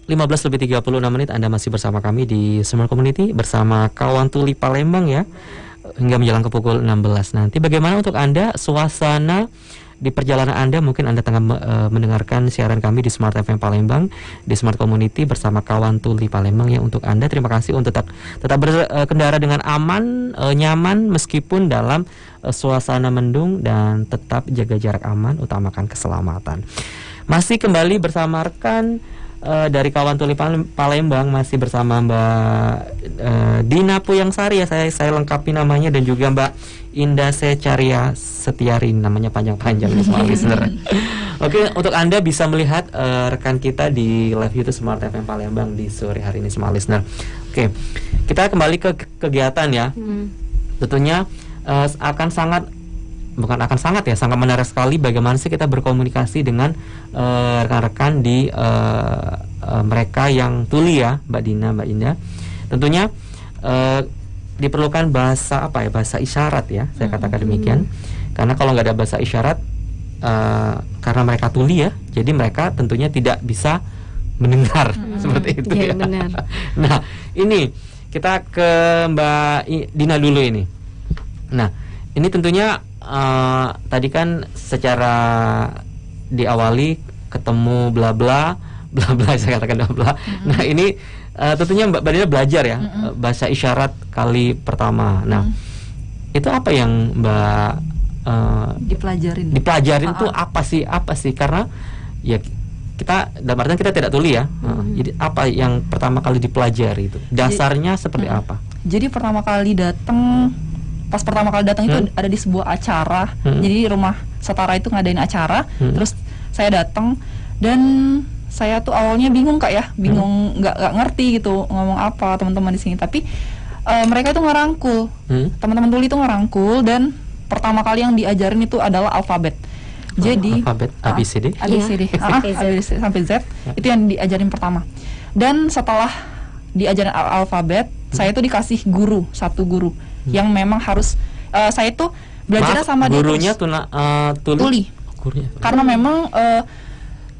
15:36 Anda masih bersama kami di Smart Community bersama kawan tuli Palembang ya, hingga menjelang ke pukul 16 nanti. Bagaimana untuk Anda suasana di perjalanan Anda? Mungkin Anda tengah mendengarkan siaran kami di Smart FM Palembang, di Smart Community bersama kawan tuli Palembang ya. Untuk Anda terima kasih untuk tetap berkendara dengan aman, nyaman meskipun dalam suasana mendung, dan tetap jaga jarak aman, utamakan keselamatan. Masih kembali bersama rekan dari kawan tuli Palembang, masih bersama Mbak Dina Puyangsari ya, saya lengkapi namanya, dan juga Mbak Indah Secaria Setiari, namanya panjang-panjang nih semua listener. Oke, untuk Anda bisa melihat rekan kita di live YouTube Smart FM Palembang di sore hari ini semua listener. Oke, kita kembali ke kegiatan ya. Tentunya sangat menarik sekali bagaimana sih kita berkomunikasi dengan rekan-rekan di mereka yang tuli ya, Mbak Dina, Mbak Indah. Tentunya diperlukan bahasa isyarat ya, saya katakan demikian. Karena kalau nggak ada bahasa isyarat, karena mereka tuli ya, jadi mereka tentunya tidak bisa mendengar seperti itu ya. Benar. Nah, ini kita ke Mbak Dina dulu ini. Nah, ini tentunya tadi kan secara diawali ketemu bla bla saya katakan bla bla. Nah, ini tentunya Mbak Dina belajar ya bahasa isyarat kali pertama. Nah, itu apa yang Mbak dipelajarin tuh apa sih? Karena ya kita dalam artian kita tidak tuli ya. Jadi apa yang pertama kali dipelajari itu? Dasarnya seperti apa? Jadi pertama kali datang itu ada di sebuah acara. Jadi rumah setara itu ngadain acara. Terus saya datang dan saya tuh awalnya bingung Kak ya, nggak ngerti gitu ngomong apa teman-teman di sini. Tapi mereka itu ngerangkul, teman-teman tuli itu ngerangkul, dan pertama kali yang diajarin itu adalah alfabet. Jadi alfabet ABCD sampai Z itu yang diajarin pertama. Dan setelah diajarin alfabet, saya tuh dikasih satu guru yang memang harus saya tuh belajar sama gurunya tuli. Karena memang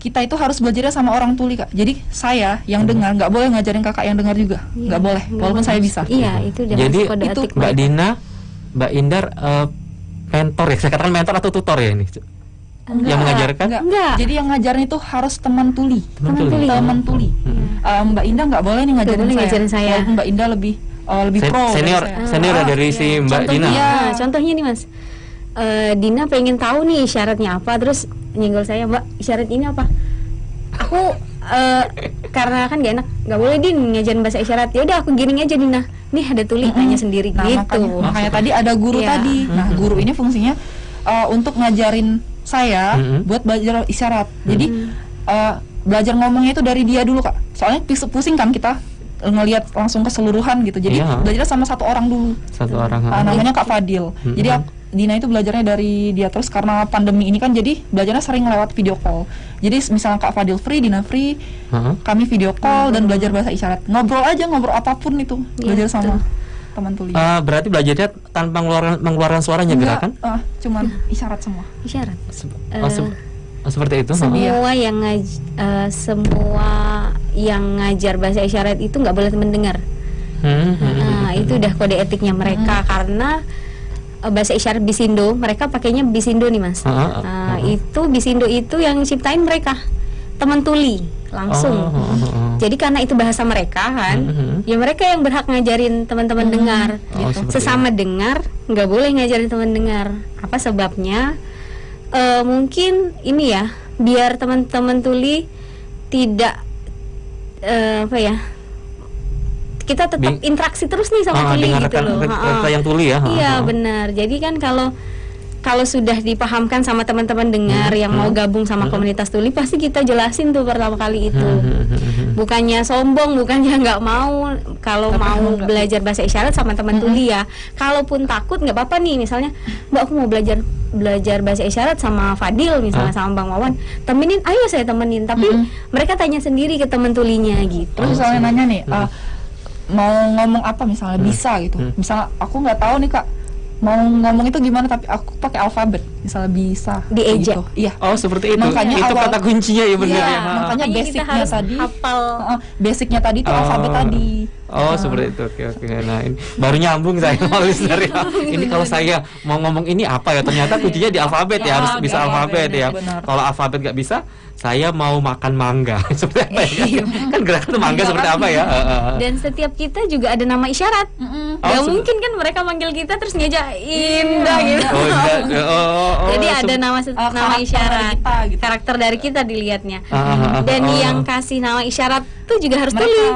kita itu harus belajar sama orang tuli Kak. Jadi saya yang dengar nggak boleh ngajarin kakak yang dengar juga, nggak boleh, walaupun saya bisa. Iya, itu udah jadi kode itu etik Mbak Dina, Mbak Indar mentor ya, saya katakan mentor atau tutor ya ini? Yang mengajarkan? Enggak. Jadi yang ngajarin itu harus teman tuli. Teman tuli. Mbak Indah nggak boleh nih ngajarin saya. Mbak Indah lebih pro. Senior dari si Mbak Dina. Contohnya nih Mas, Dina pengen tahu nih isyaratnya apa, terus nyenggol saya, Mbak isyarat ini apa? Aku karena kan gak enak, nggak boleh Din ngajarin bahasa isyarat. Ya udah aku giring aja Dina. Nih ada tuli tanya sendiri gitu. Makanya tadi ada guru tadi. Nah guru ini fungsinya untuk ngajarin saya buat belajar isyarat. Jadi belajar ngomongnya itu dari dia dulu Kak. Soalnya pusing kan kita ngelihat langsung keseluruhan gitu. Jadi belajar sama satu orang dulu. Namanya Kak Fadil. Jadi Dina itu belajarnya dari dia. Terus karena pandemi ini kan jadi belajarnya sering lewat video call. Jadi misalnya Kak Fadil free, Dina free, kami video call dan belajar bahasa isyarat. Ngobrol apapun itu, belajar sama teman tuli. Berarti belajarnya tanpa mengeluarkan suaranya gerakan? Cuman isyarat semua. Isyarat. Seperti itu. Semua yang ngajar bahasa isyarat itu nggak boleh mendengar. Itu udah kode etiknya mereka karena bahasa isyarat Bisindo, mereka pakainya Bisindo nih Mas. Itu Bisindo itu yang ciptain mereka, teman tuli langsung. Jadi karena itu bahasa mereka kan, ya mereka yang berhak ngajarin teman-teman dengar. Sesama dengar nggak boleh ngajarin teman dengar. Apa sebabnya? Mungkin ini ya, biar teman-teman tuli tidak kita tetap interaksi terus nih sama tuli gitu loh. Yang tuli ya. Iya benar. Jadi kan kalau sudah dipahamkan sama teman-teman dengar yang mau gabung sama komunitas tuli, pasti kita jelasin tuh pertama kali itu. Bukannya sombong, bukannya nggak mau. Kalau mau belajar bahasa isyarat sama teman tuli ya. Kalaupun takut nggak apa-apa nih. Misalnya, Mbak aku mau belajar bahasa isyarat sama Fadil misalnya sama Bang Wawan, temenin, ayo saya temenin. Tapi mereka tanya sendiri ke teman tulinya gitu. Terus misalnya nanya nih, mau ngomong apa misalnya bisa gitu. Misalnya aku nggak tahu nih Kak, mau ngomong itu gimana, tapi aku pakai alfabet, misalnya bisa diejek. Gitu. Iya. Oh, seperti itu. Makanya itu kata kuncinya ya benar ya. Makanya basicnya tadi hafal. Basicnya tadi itu alfabet tadi. Oh, seperti itu. Oke. Nah, ini baru nyambung saya sama listener ya. Ini kalau saya mau ngomong ini apa ya? Ternyata kuncinya di alfabet ya, harus bisa alfabet ya. Kalau alfabet nggak bisa, saya mau makan mangga. Seperti apa ya? Kan gerakan mangga seperti apa ya? Dan setiap kita juga ada nama isyarat. Gak mungkin kan mereka manggil kita terus ngejak Indah gitu. Jadi ada nama isyarat kita, karakter dari kita dilihatnya. Dan yang kasih nama isyarat tuh juga harus tuli.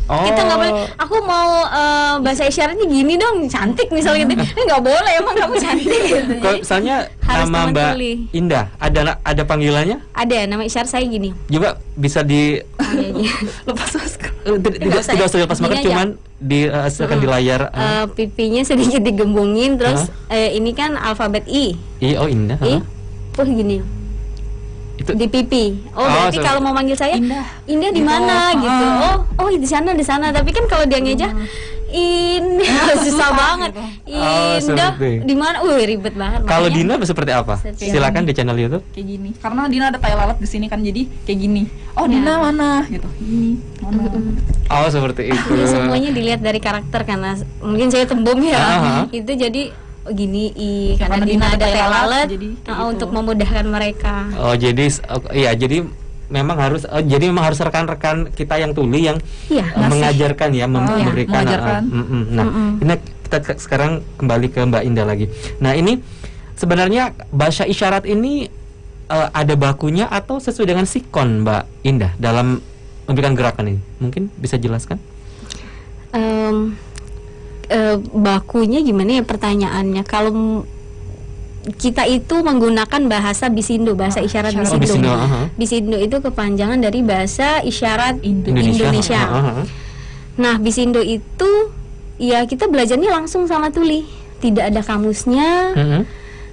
Kita nggak boleh. Aku mau bahasa isyaratnya gini dong, cantik misalnya gitu. Nggak boleh, emang kamu cantik. Gitu. Kalau misalnya nama Mbak Indah, ada panggilannya? Ada, nama isyarat saya gini. Juga bisa di lepas masker. Tidak usah lepas masker, cuman akan di layar. Pipinya sedikit digembungin, terus ini kan alfabet I. Oh Indah. I, gini. Itu di pipi. Berarti kalau mau manggil saya Indah di mana gitu. Oh di sana. Tapi kan kalau dia ngejak Indah susah banget. Indah di mana? Ribet banget. Kalau Dina seperti apa? Silakan di channel YouTube. Kayak gini. Karena Dina ada tai lalat di sini kan, jadi kayak gini. Oh Dina mana gitu. Ini mana. Oh seperti itu. Semuanya dilihat dari karakter, karena mungkin saya tembem ya. Itu jadi gini karena Dina ada tai lalat untuk memudahkan mereka. Oh jadi memang harus rekan-rekan kita yang tuli yang mengajarkan ya, memberikan. Nah, ini kita sekarang kembali ke Mbak Indah lagi. Nah, ini sebenarnya bahasa isyarat ini ada bakunya atau sesuai dengan sikon, Mbak Indah, dalam memberikan gerakan ini? Mungkin bisa jelaskan? Bakunya gimana ya pertanyaannya? Kalau kita itu menggunakan bahasa Bisindo, bahasa isyarat Bisindo. Bisindo itu kepanjangan dari bahasa isyarat Indonesia. Nah, Bisindo itu ya kita belajarnya langsung sama tuli, tidak ada kamusnya.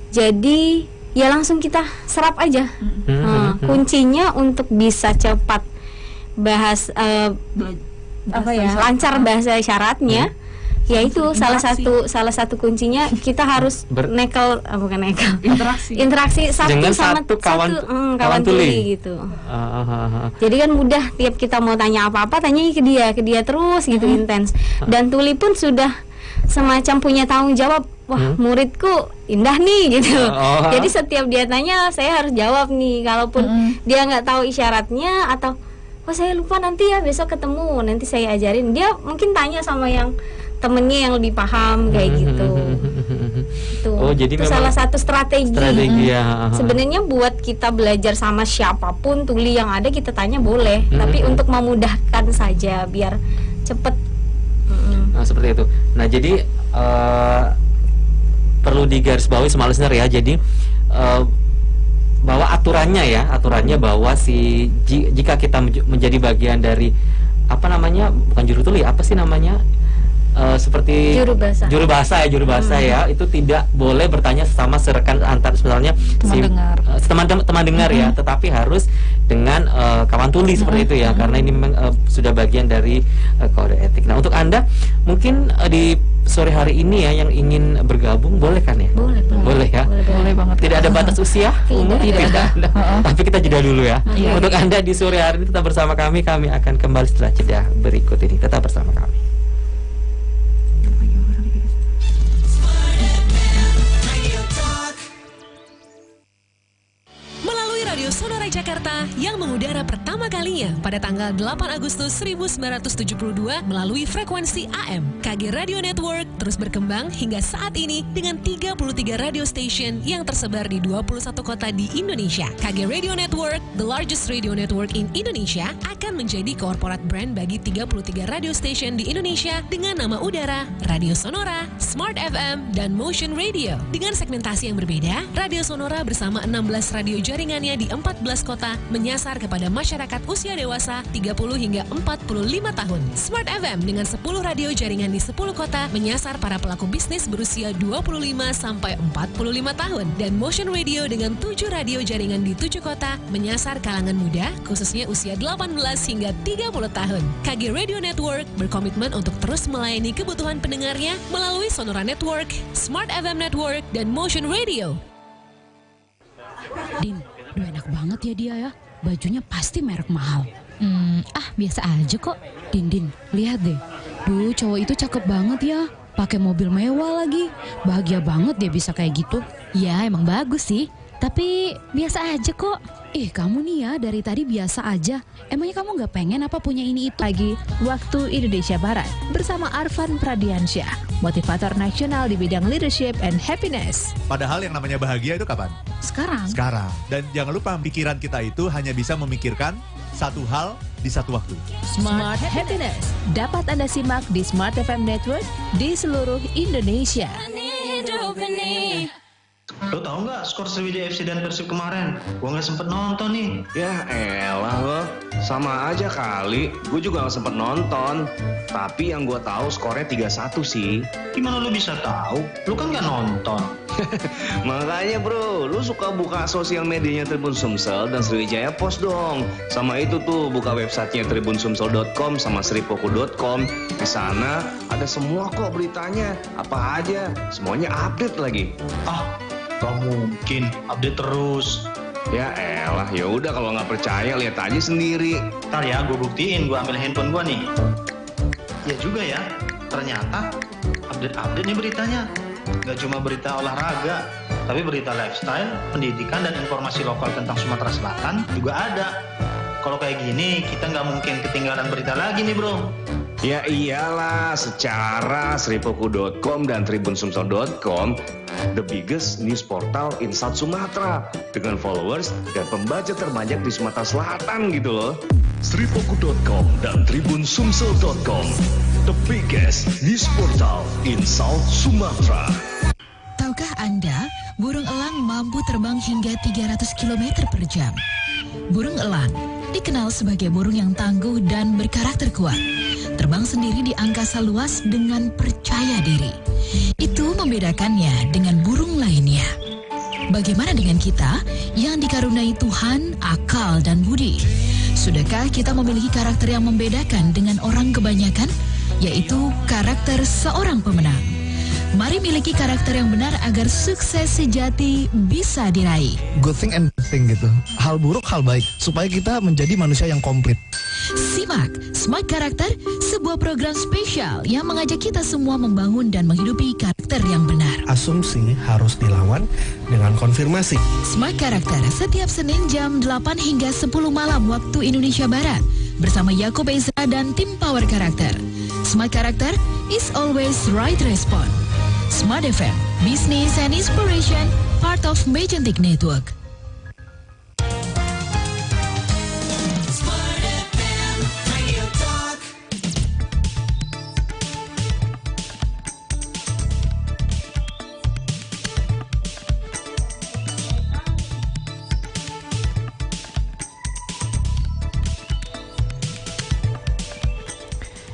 Jadi ya langsung kita serap aja. Kuncinya untuk bisa cepat lancar bahasa isyaratnya. Ya itu salah satu kuncinya, kita harus interaksi satu kawan tuli gitu. Jadi kan mudah, tiap kita mau tanya apa-apa tanya ke dia terus gitu, intens. Dan tuli pun sudah semacam punya tanggung jawab. Wah, muridku Indah nih gitu. Jadi setiap dia tanya saya harus jawab nih. Kalaupun dia nggak tahu isyaratnya atau saya lupa, nanti ya besok ketemu, nanti saya ajarin. Dia mungkin tanya sama yang temennya yang lebih paham kayak gitu. Jadi itu salah satu strategi ya. Sebenarnya buat kita belajar sama siapapun tuli yang ada, kita tanya boleh, tapi untuk memudahkan saja biar cepet. Nah, seperti itu. Nah, jadi perlu digarisbawahi sama listener ya. Jadi bahwa aturannya bahwa jika kita menjadi bagian dari bukan juru tuli, apa sih namanya? Seperti juru bahasa ya, itu tidak boleh bertanya sesama serekan antar misalnya teman dengar ya, tetapi harus dengan kawan tuli seperti itu ya, karena ini sudah bagian dari kode etik. Nah, untuk Anda mungkin di sore hari ini ya yang ingin bergabung, boleh kan ya? Boleh ya. Boleh banget. Tidak ada batas usia? Tidak. Tapi kita jeda dulu ya. Untuk Anda di sore hari ini tetap bersama kami akan kembali setelah jeda berikut ini. Tetap bersama kami. Radio Sonora Jakarta yang mengudara pertama kalinya pada tanggal 8 Agustus 1972 melalui frekuensi AM. KG Radio Network terus berkembang hingga saat ini dengan 33 radio station yang tersebar di 21 kota di Indonesia. KG Radio Network, the largest radio network in Indonesia, akan menjadi corporate brand bagi 33 radio station di Indonesia dengan nama udara, Radio Sonora, Smart FM, dan Motion Radio. Dengan segmentasi yang berbeda, Radio Sonora bersama 16 radio jaringannya di 14 kota menyasar kepada masyarakat usia dewasa 30 hingga 45 tahun. Smart FM dengan 10 radio jaringan di 10 kota menyasar para pelaku bisnis berusia 25 sampai 45 tahun. Dan Motion Radio dengan 7 radio jaringan di 7 kota menyasar kalangan muda khususnya usia 18 hingga 30 tahun. KG Radio Network berkomitmen untuk terus melayani kebutuhan pendengarnya melalui Sonora Network, Smart FM Network, dan Motion Radio. Din, enak banget ya dia ya. Bajunya pasti merek mahal. Biasa aja kok. Din, lihat deh. Duh, cowok itu cakep banget ya. Pakai mobil mewah lagi. Bahagia banget dia bisa kayak gitu. Ya, emang bagus sih. Tapi biasa aja kok. Kamu nih ya dari tadi biasa aja. Emangnya kamu gak pengen apa punya ini itu? Lagi Waktu Indonesia Barat bersama Arfan Pradiansyah, motivator nasional di bidang leadership and happiness. Padahal yang namanya bahagia itu kapan? Sekarang. Dan jangan lupa pikiran kita itu hanya bisa memikirkan satu hal di satu waktu. Smart Happiness dapat Anda simak di Smart FM Network di seluruh Indonesia. Lo tau nggak skor Sriwijaya FC dan Persib kemarin? Gue nggak sempet nonton nih. Ya elah lo, sama aja kali. Gue juga nggak sempet nonton. Tapi yang gue tahu skornya 3-1 sih. Gimana lo bisa tahu? Lo kan nggak nonton. Makanya bro, lu suka buka sosial medianya Tribun Sumsel dan Sriwijaya Post dong. Sama itu tuh buka websitenya tribunsumsel.com sama sripoku.com. Di sana ada semua kok beritanya. Apa aja, semuanya update lagi. Gak mungkin, update terus. Ya elah, ya udah kalau nggak percaya lihat aja sendiri. Ntar ya, gue buktiin. Gue ambil handphone gue nih. Ya juga ya, ternyata update nih beritanya. Gak cuma berita olahraga, tapi berita lifestyle, pendidikan, dan informasi lokal tentang Sumatera Selatan juga ada. Kalau kayak gini, kita nggak mungkin ketinggalan berita lagi nih bro. Ya iyalah, secara sripoku.com dan tribunsumsel.com the biggest news portal in South Sumatra dengan followers dan pembaca terbanyak di Sumatera Selatan gitu loh. Sripoku.com dan tribunsumsel.com the biggest news portal in South Sumatra. Tahukah Anda, burung elang mampu terbang hingga 300 km per jam. Burung elang dikenal sebagai burung yang tangguh dan berkarakter kuat. Terbang sendiri di angkasa luas dengan percaya diri. Itu membedakannya dengan burung lainnya. Bagaimana dengan kita yang dikaruniai Tuhan, akal, dan budi? Sudahkah kita memiliki karakter yang membedakan dengan orang kebanyakan? Yaitu karakter seorang pemenang. Mari miliki karakter yang benar agar sukses sejati bisa diraih. Good thing and bad thing gitu. Hal buruk, hal baik. Supaya kita menjadi manusia yang komplit. Simak Smart Karakter, sebuah program spesial yang mengajak kita semua membangun dan menghidupi karakter yang benar. Asumsi harus dilawan dengan konfirmasi. Smart Karakter setiap Senin jam 8 hingga 10 malam waktu Indonesia Barat bersama Yakob Ezra dan tim Power Karakter. Smart Karakter is always right response. Smart FM, Business and Inspiration, part of Magentic Network.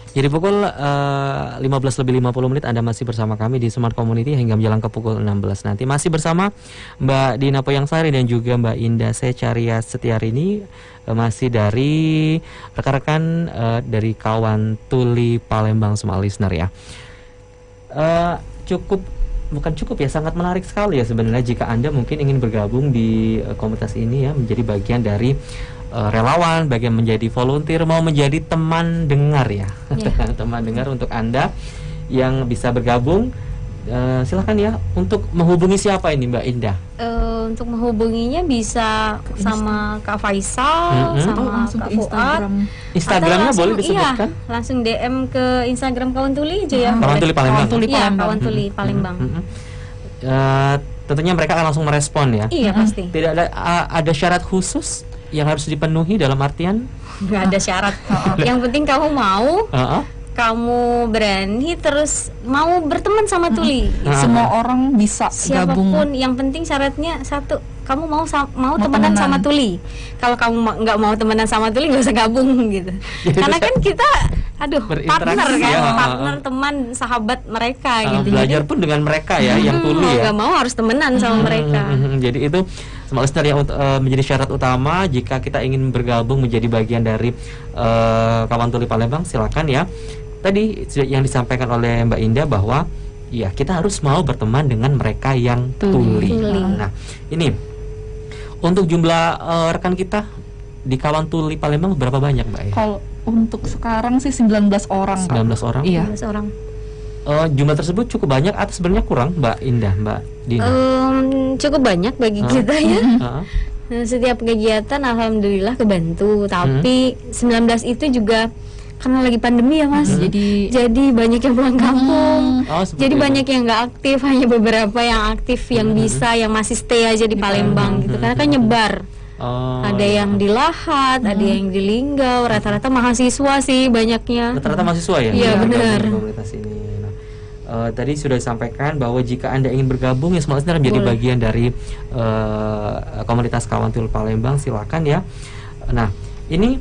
Jadi pukul 15:50 Anda masih bersama kami di Smart Community hingga menjelang ke pukul 16 nanti. Masih bersama Mbak Dina Poyangsari dan juga Mbak Indah Secaria Setiarini, masih dari rekan-rekan dari kawan Tuli Palembang semua listener ya. Bukan cukup ya, sangat menarik sekali ya sebenarnya jika Anda mungkin ingin bergabung di komunitas ini ya, menjadi bagian dari relawan, bagian menjadi volunteer, mau menjadi teman dengar ya, teman dengar untuk Anda yang bisa bergabung. Silakan ya, untuk menghubungi siapa ini Mbak Indah? Untuk menghubunginya bisa sama Kak Faisal, sama Kak Fuad. Instagramnya boleh disebutkan? Iya, langsung DM ke Instagram Kawan Tuli aja ya. Kawan Tuli Palembang. Kawan Tuli Palembang. Tentunya mereka akan langsung merespon ya. Iya pasti. Tidak ada syarat khusus yang harus dipenuhi dalam artian? Nggak ada syarat. Yang penting kamu mau. Kamu berani terus mau berteman sama Tuli. Semua orang bisa siapapun, gabung. Yang penting syaratnya satu, kamu mau temenan sama Tuli. Kalau kamu nggak mau temenan sama Tuli, nggak usah gabung gitu. Karena kan kita partner kan, partner, teman, sahabat mereka gitu. Belajar pun dengan mereka ya, yang Tuli ya. Nggak mau harus temenan sama mereka. Jadi itu Small Listener yang menjadi syarat utama jika kita ingin bergabung menjadi bagian dari Kawan Tuli Palembang. Silakan ya. Tadi yang disampaikan oleh Mbak Indah bahwa ya kita harus mau berteman dengan mereka yang tuli. Nah, ini untuk jumlah rekan kita di Kawan Tuli Palembang berapa banyak, Mbak? Kalau untuk sekarang sih 19 orang. 19 orang? Iya. 19 orang. Jumlah tersebut cukup banyak atau sebenarnya kurang, Mbak Indah, Mbak Dina? Cukup banyak bagi kita ya. Setiap kegiatan alhamdulillah kebantu, tapi 19 itu juga karena lagi pandemi ya Mas, jadi banyak yang pulang kampung, jadi banyak yang nggak aktif, hanya beberapa yang aktif, yang bisa, yang masih stay aja di Palembang gitu, karena kan nyebar. Ada yang di Lahat, ada yang di Linggau, rata-rata mahasiswa sih banyaknya. Rata-rata mahasiswa ya? Iya benar. Tadi sudah disampaikan bahwa jika Anda ingin bergabung ya Small Listener menjadi bagian dari komunitas Kawan Tuli Palembang, silakan ya. Nah, ini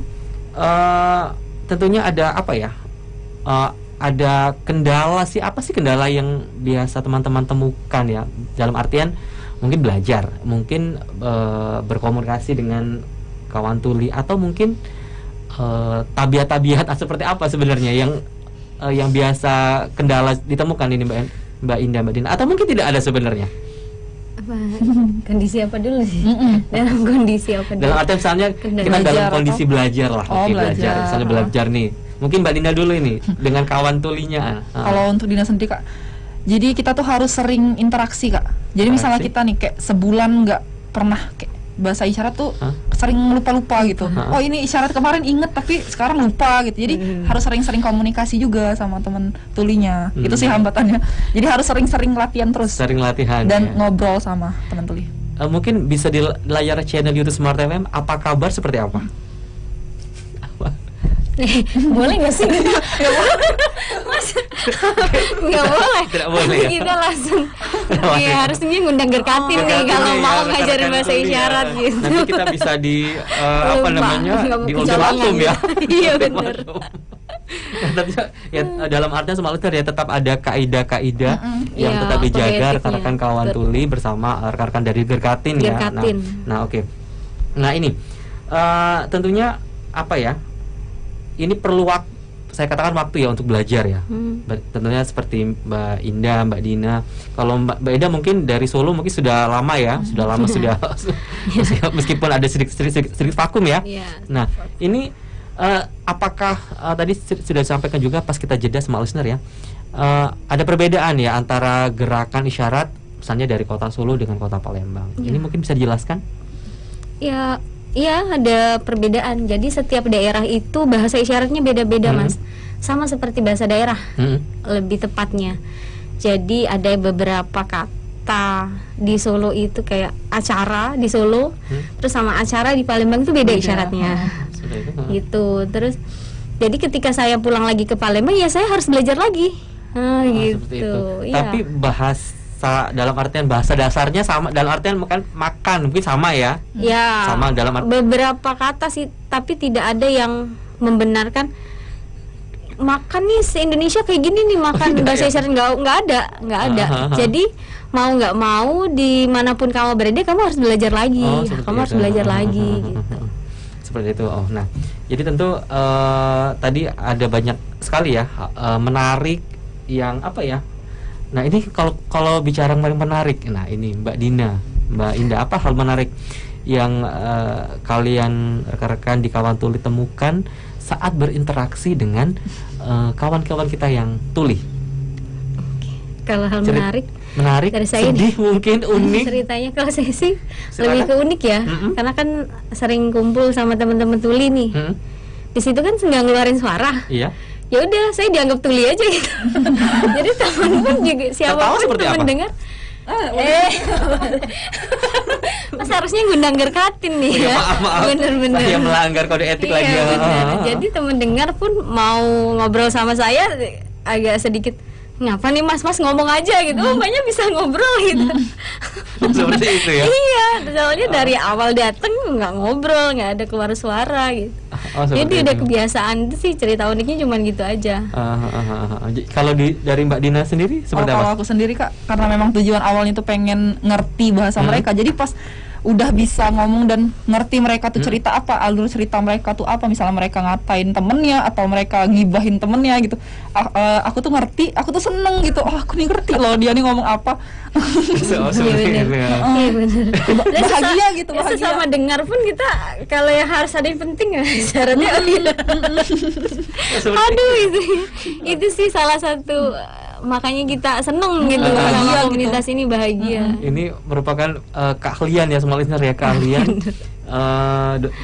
tentunya ada apa ya? Ada kendala sih, apa sih kendala yang biasa teman-teman temukan ya? Dalam artian mungkin belajar, mungkin berkomunikasi dengan kawan tuli, atau mungkin tabiat-tabiat seperti apa sebenarnya yang biasa kendala ditemukan ini Mbak Indah, Mbak Dina, atau mungkin tidak ada sebenarnya? Kondisi apa dulu sih? Dalam kondisi apa dulu? Dalam arti misalnya kita dalam kondisi belajar lah, belajar. Misalnya belajar nih. Mungkin Mbak Dina dulu ini dengan kawan tulinya. Kalau untuk Dina sendiri Kak, jadi kita tuh harus sering interaksi Kak. Jadi misalnya kita nih kayak sebulan nggak pernah kayak bahasa isyarat tuh sering lupa-lupa gitu. Oh ini isyarat kemarin inget tapi sekarang lupa gitu. Jadi harus sering-sering komunikasi juga sama teman tulinya. Itu sih hambatannya. Jadi harus sering-sering latihan terus. Sering latihan. Dan ngobrol sama teman tuli. Mungkin bisa di layar channel YouTube Smart FM. Apa kabar seperti apa? Boleh nggak sih? Nggak boleh. Mas, nggak boleh. Tidak boleh ya? Kita langsung harusnya ngundang Gerkatin nih kalau mau ngajarin bahasa isyarat gitu. Nanti kita bisa di apa namanya, di ultimatum ya. Iya benar. Tapi ya dalam artinya Small Listener ya tetap ada kaidah-kaidah yang tetap dijaga rekan-rekan kawan tuli bersama rekan-rekan dari Gerkatin ya. Nah oke. Nah ini tentunya apa ya? Ini perlu saya katakan waktu ya untuk belajar ya. Tentunya seperti Mbak Indah, Mbak Dina. Kalau Mbak Indah mungkin dari Solo mungkin sudah lama ya, sudah meskipun ada sedikit vakum ya. Nah ini apakah tadi sudah disampaikan juga pas kita jeda Small Listener ya, ada perbedaan ya antara gerakan isyarat misalnya dari kota Solo dengan kota Palembang. Ini mungkin bisa dijelaskan? Iya, ada perbedaan. Jadi setiap daerah itu bahasa isyaratnya beda-beda, Mas. Sama seperti bahasa daerah, lebih tepatnya. Jadi ada beberapa kata di Solo itu kayak acara di Solo, terus sama acara di Palembang itu beda isyaratnya. Gitu. Terus jadi ketika saya pulang lagi ke Palembang ya saya harus belajar lagi. Gitu. Tapi dalam artian bahasa dasarnya sama, dalam artian makan mungkin sama ya. Ya. Sama dalam beberapa kata sih, tapi tidak ada yang membenarkan makan nih se-Indonesia kayak gini nih makan bahasa isyarat nggak ada. Jadi mau nggak mau dimanapun kamu berada kamu harus belajar lagi. Harus belajar lagi gitu. Seperti itu. Nah, jadi tentu tadi ada banyak sekali ya menarik yang apa ya. Nah ini kalau bicara paling menarik, nah ini Mbak Dina, Mbak Indah, apa hal menarik yang kalian rekan-rekan di Kawan Tuli temukan saat berinteraksi dengan kawan-kawan kita yang tuli? Kalau hal menarik dari saya sedih mungkin, unik. Ceritanya kalau saya sih lebih ke unik ya, karena kan sering kumpul sama teman-teman tuli nih. Di situ kan nggak ngeluarin suara. Iya. Ya udah saya dianggap tuli aja gitu. Jadi teman pun juga siapapun teman dengar Mas harusnya ngundang Gerkatin nih ya. Maaf. Bener-bener Saya melanggar kode etik lagi ya. Jadi teman dengar pun mau ngobrol sama saya agak sedikit ngapa nih mas ngomong aja gitu. Mbaknya bisa ngobrol gitu. Seperti itu ya. Iya, soalnya dari awal dateng nggak ngobrol, nggak ada keluar suara gitu. Jadi udah kebiasaan itu sih, cerita uniknya cuman gitu aja. Kalau dari Mbak Dina sendiri seperti apa? Kalau aku sendiri Kak, karena memang tujuan awalnya itu pengen ngerti bahasa mereka. Jadi pas udah bisa ngomong dan ngerti mereka tuh cerita apa, alur cerita mereka tuh apa, misalnya mereka ngatain temennya atau mereka ngibahin temennya gitu, aku tuh ngerti, aku tuh seneng gitu. Aku nih ngerti loh dia nih ngomong apa. Iya bener. Bahagia gitu, bahagia. Sesama dengar pun kita kalau yang harus ada yang penting ya syaratnya. Aduh itu sih salah satu makanya kita seneng gitu sama komunitas ini, bahagia. Ini merupakan keahlian ya semua listener ya, keahlian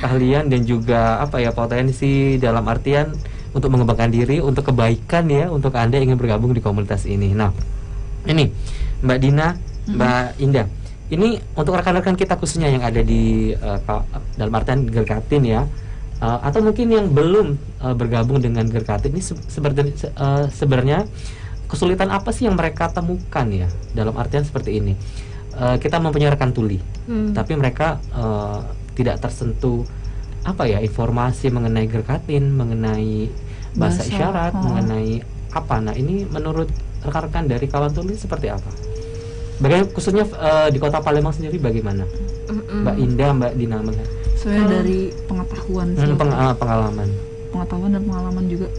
keahlian dan juga apa ya, potensi dalam artian untuk mengembangkan diri, untuk kebaikan ya, untuk Anda yang ingin bergabung di komunitas ini. Nah, ini Mbak Dina, Mbak Indah, ini untuk rekan-rekan kita khususnya yang ada di dalam artian Gerkatin ya, atau mungkin yang belum bergabung dengan Gerkatin ini sebenarnya kesulitan apa sih yang mereka temukan ya, dalam artian seperti ini, kita mempunyai rekan tuli, tapi mereka tidak tersentuh apa ya, informasi mengenai Gerkatin, mengenai bahasa isyarat, mengenai apa. Nah ini menurut rekan-rekan dari kawan tuli seperti apa? Bagaimana khususnya di Kota Palembang sendiri bagaimana? Mbak Indah, Mbak Dina melihat? Sebenarnya dari pengetahuan sih. Pengetahuan dan pengalaman juga.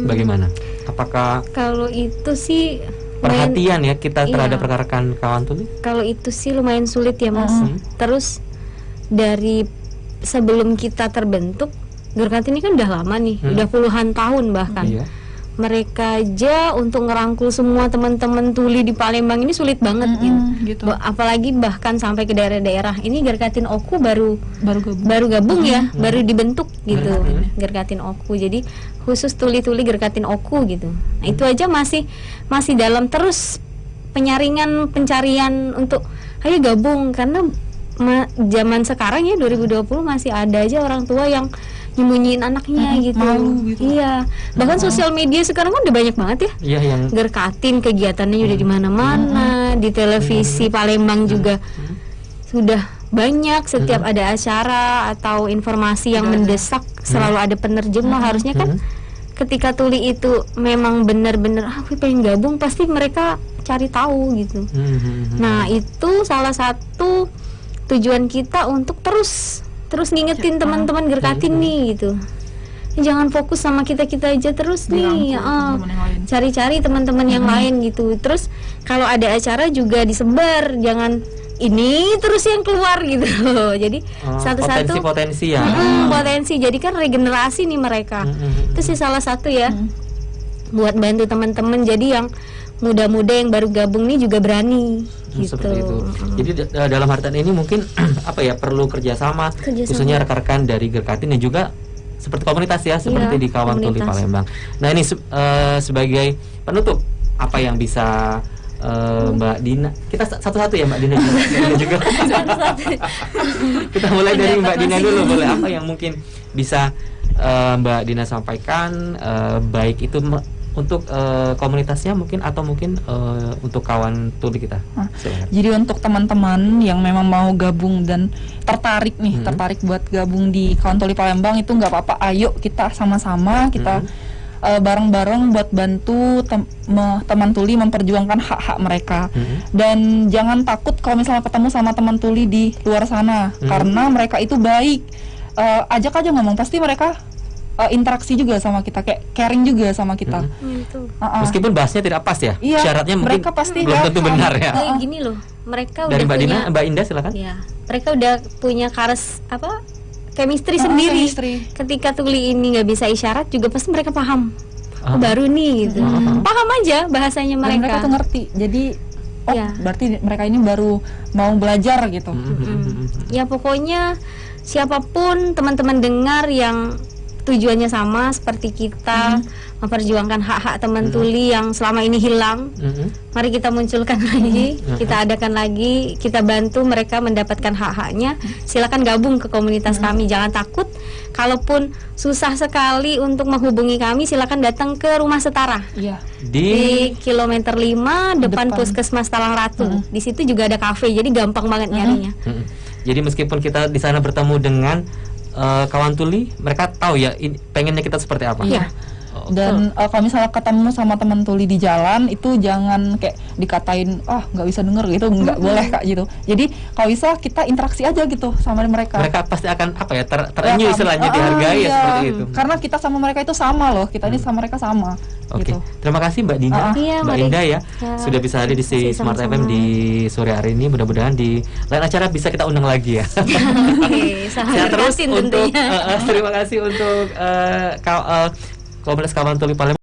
Bagaimana? Apakah kalau itu sih perhatian ya kita terhadap rekan-rekan kawan tuli? Kalau itu sih lumayan sulit ya Mas. Terus dari sebelum kita terbentuk, Gerkatin ini kan udah lama nih, udah puluhan tahun bahkan. Mereka aja untuk ngerangkul semua teman-teman tuli di Palembang ini sulit banget gitu. Apalagi bahkan sampai ke daerah-daerah. Ini Gerkatin Oku baru gabung ya, baru dibentuk gitu. Gerkatin Oku. Jadi khusus tuli-tuli Gerkatin Oku gitu. Nah, itu aja masih dalam terus pencarian untuk ayo gabung, karena zaman sekarang ya 2020 masih ada aja orang tua yang nyembunyiin anaknya gitu. Iya. Bahkan sosial media sekarang kan udah banyak banget ya. Iya, yang Gerkatin kegiatannya udah di mana-mana, di televisi Palembang juga sudah banyak. Setiap ada acara atau informasi yang mendesak selalu ada penerjemah. Harusnya kan ketika tuli itu memang benar-benar aku pengen gabung, pasti mereka cari tahu gitu. Nah, itu salah satu tujuan kita untuk terus ngingetin teman-teman Gerkatin nih gitu. Jangan fokus sama kita aja terus nih, cari-cari teman-teman yang lain gitu. Terus kalau ada acara juga disebar, jangan ini terus yang keluar gitu. Jadi satu-satu potensi ya. Potensi. Jadi kan regenerasi nih mereka. Itu sih salah satu ya, buat bantu teman-teman. Jadi yang muda-muda yang baru gabung nih juga berani. Gitu. Seperti itu. Jadi dalam artian ini mungkin apa ya, perlu kerjasama khususnya rekan-rekan dari Gerkatin dan juga seperti komunitas ya, seperti di kawan tuli Palembang. Nah ini sebagai penutup, apa yang bisa Mbak Dina, kita satu-satu ya Mbak Dina juga. Kita mulai dari Mbak Dina dulu, boleh? Apa yang mungkin bisa Mbak Dina sampaikan, baik itu untuk komunitasnya mungkin atau mungkin untuk kawan tuli kita. Jadi untuk teman-teman yang memang mau gabung dan tertarik nih, tertarik buat gabung di kawan tuli Palembang, itu nggak apa-apa. Ayo kita sama-sama kita bareng-bareng buat bantu teman tuli memperjuangkan hak-hak mereka. Dan jangan takut kalau misalnya ketemu sama teman tuli di luar sana, karena mereka itu baik. Ajak aja ngomong, pasti mereka interaksi juga sama kita, kayak caring juga sama kita. Meskipun bahasnya tidak pas ya, syaratnya mungkin mereka pasti belum tentu benar ya. Kayak gini loh, mereka dari udah Mbak punya, Dina, Mbak Indah silakan. Ya, mereka udah punya chemistry sendiri. Ketika tuli ini nggak bisa isyarat juga pasti mereka paham. Baru nih gitu, paham aja bahasanya mereka. Dan mereka tuh ngerti. Jadi berarti mereka ini baru mau belajar gitu. Ya pokoknya siapapun teman-teman dengar yang tujuannya sama seperti kita, memperjuangkan hak-hak teman tuli yang selama ini hilang. Mari kita munculkan lagi, kita adakan lagi, kita bantu mereka mendapatkan hak-haknya. Silakan gabung ke komunitas kami, jangan takut. Kalaupun susah sekali untuk menghubungi kami, silakan datang ke Rumah Setara. Di kilometer 5 depan Puskesmas Talang Ratu. Di situ juga ada kafe, jadi gampang banget nyarinya. Jadi meskipun kita di sana bertemu dengan kawan tuli, mereka tahu ya pengennya kita seperti apa. Dan kalau misalnya ketemu sama teman tuli di jalan itu jangan kayak dikatain nggak bisa denger gitu, nggak boleh Kak gitu. Jadi kalau bisa kita interaksi aja gitu sama mereka. Mereka pasti akan terenyuh istilahnya, dihargai ya seperti itu. Karena kita sama mereka itu sama loh, kita ini sama mereka sama. Oke, Gitu. terima kasih Mbak Dina, Mbak Indah ya, sudah bisa hadir di Smart FM di sore hari ini. Mudah-mudahan di lain acara bisa kita undang lagi ya. Sehat terus untuk terima kasih untuk komunitas kawan tuli Palembang.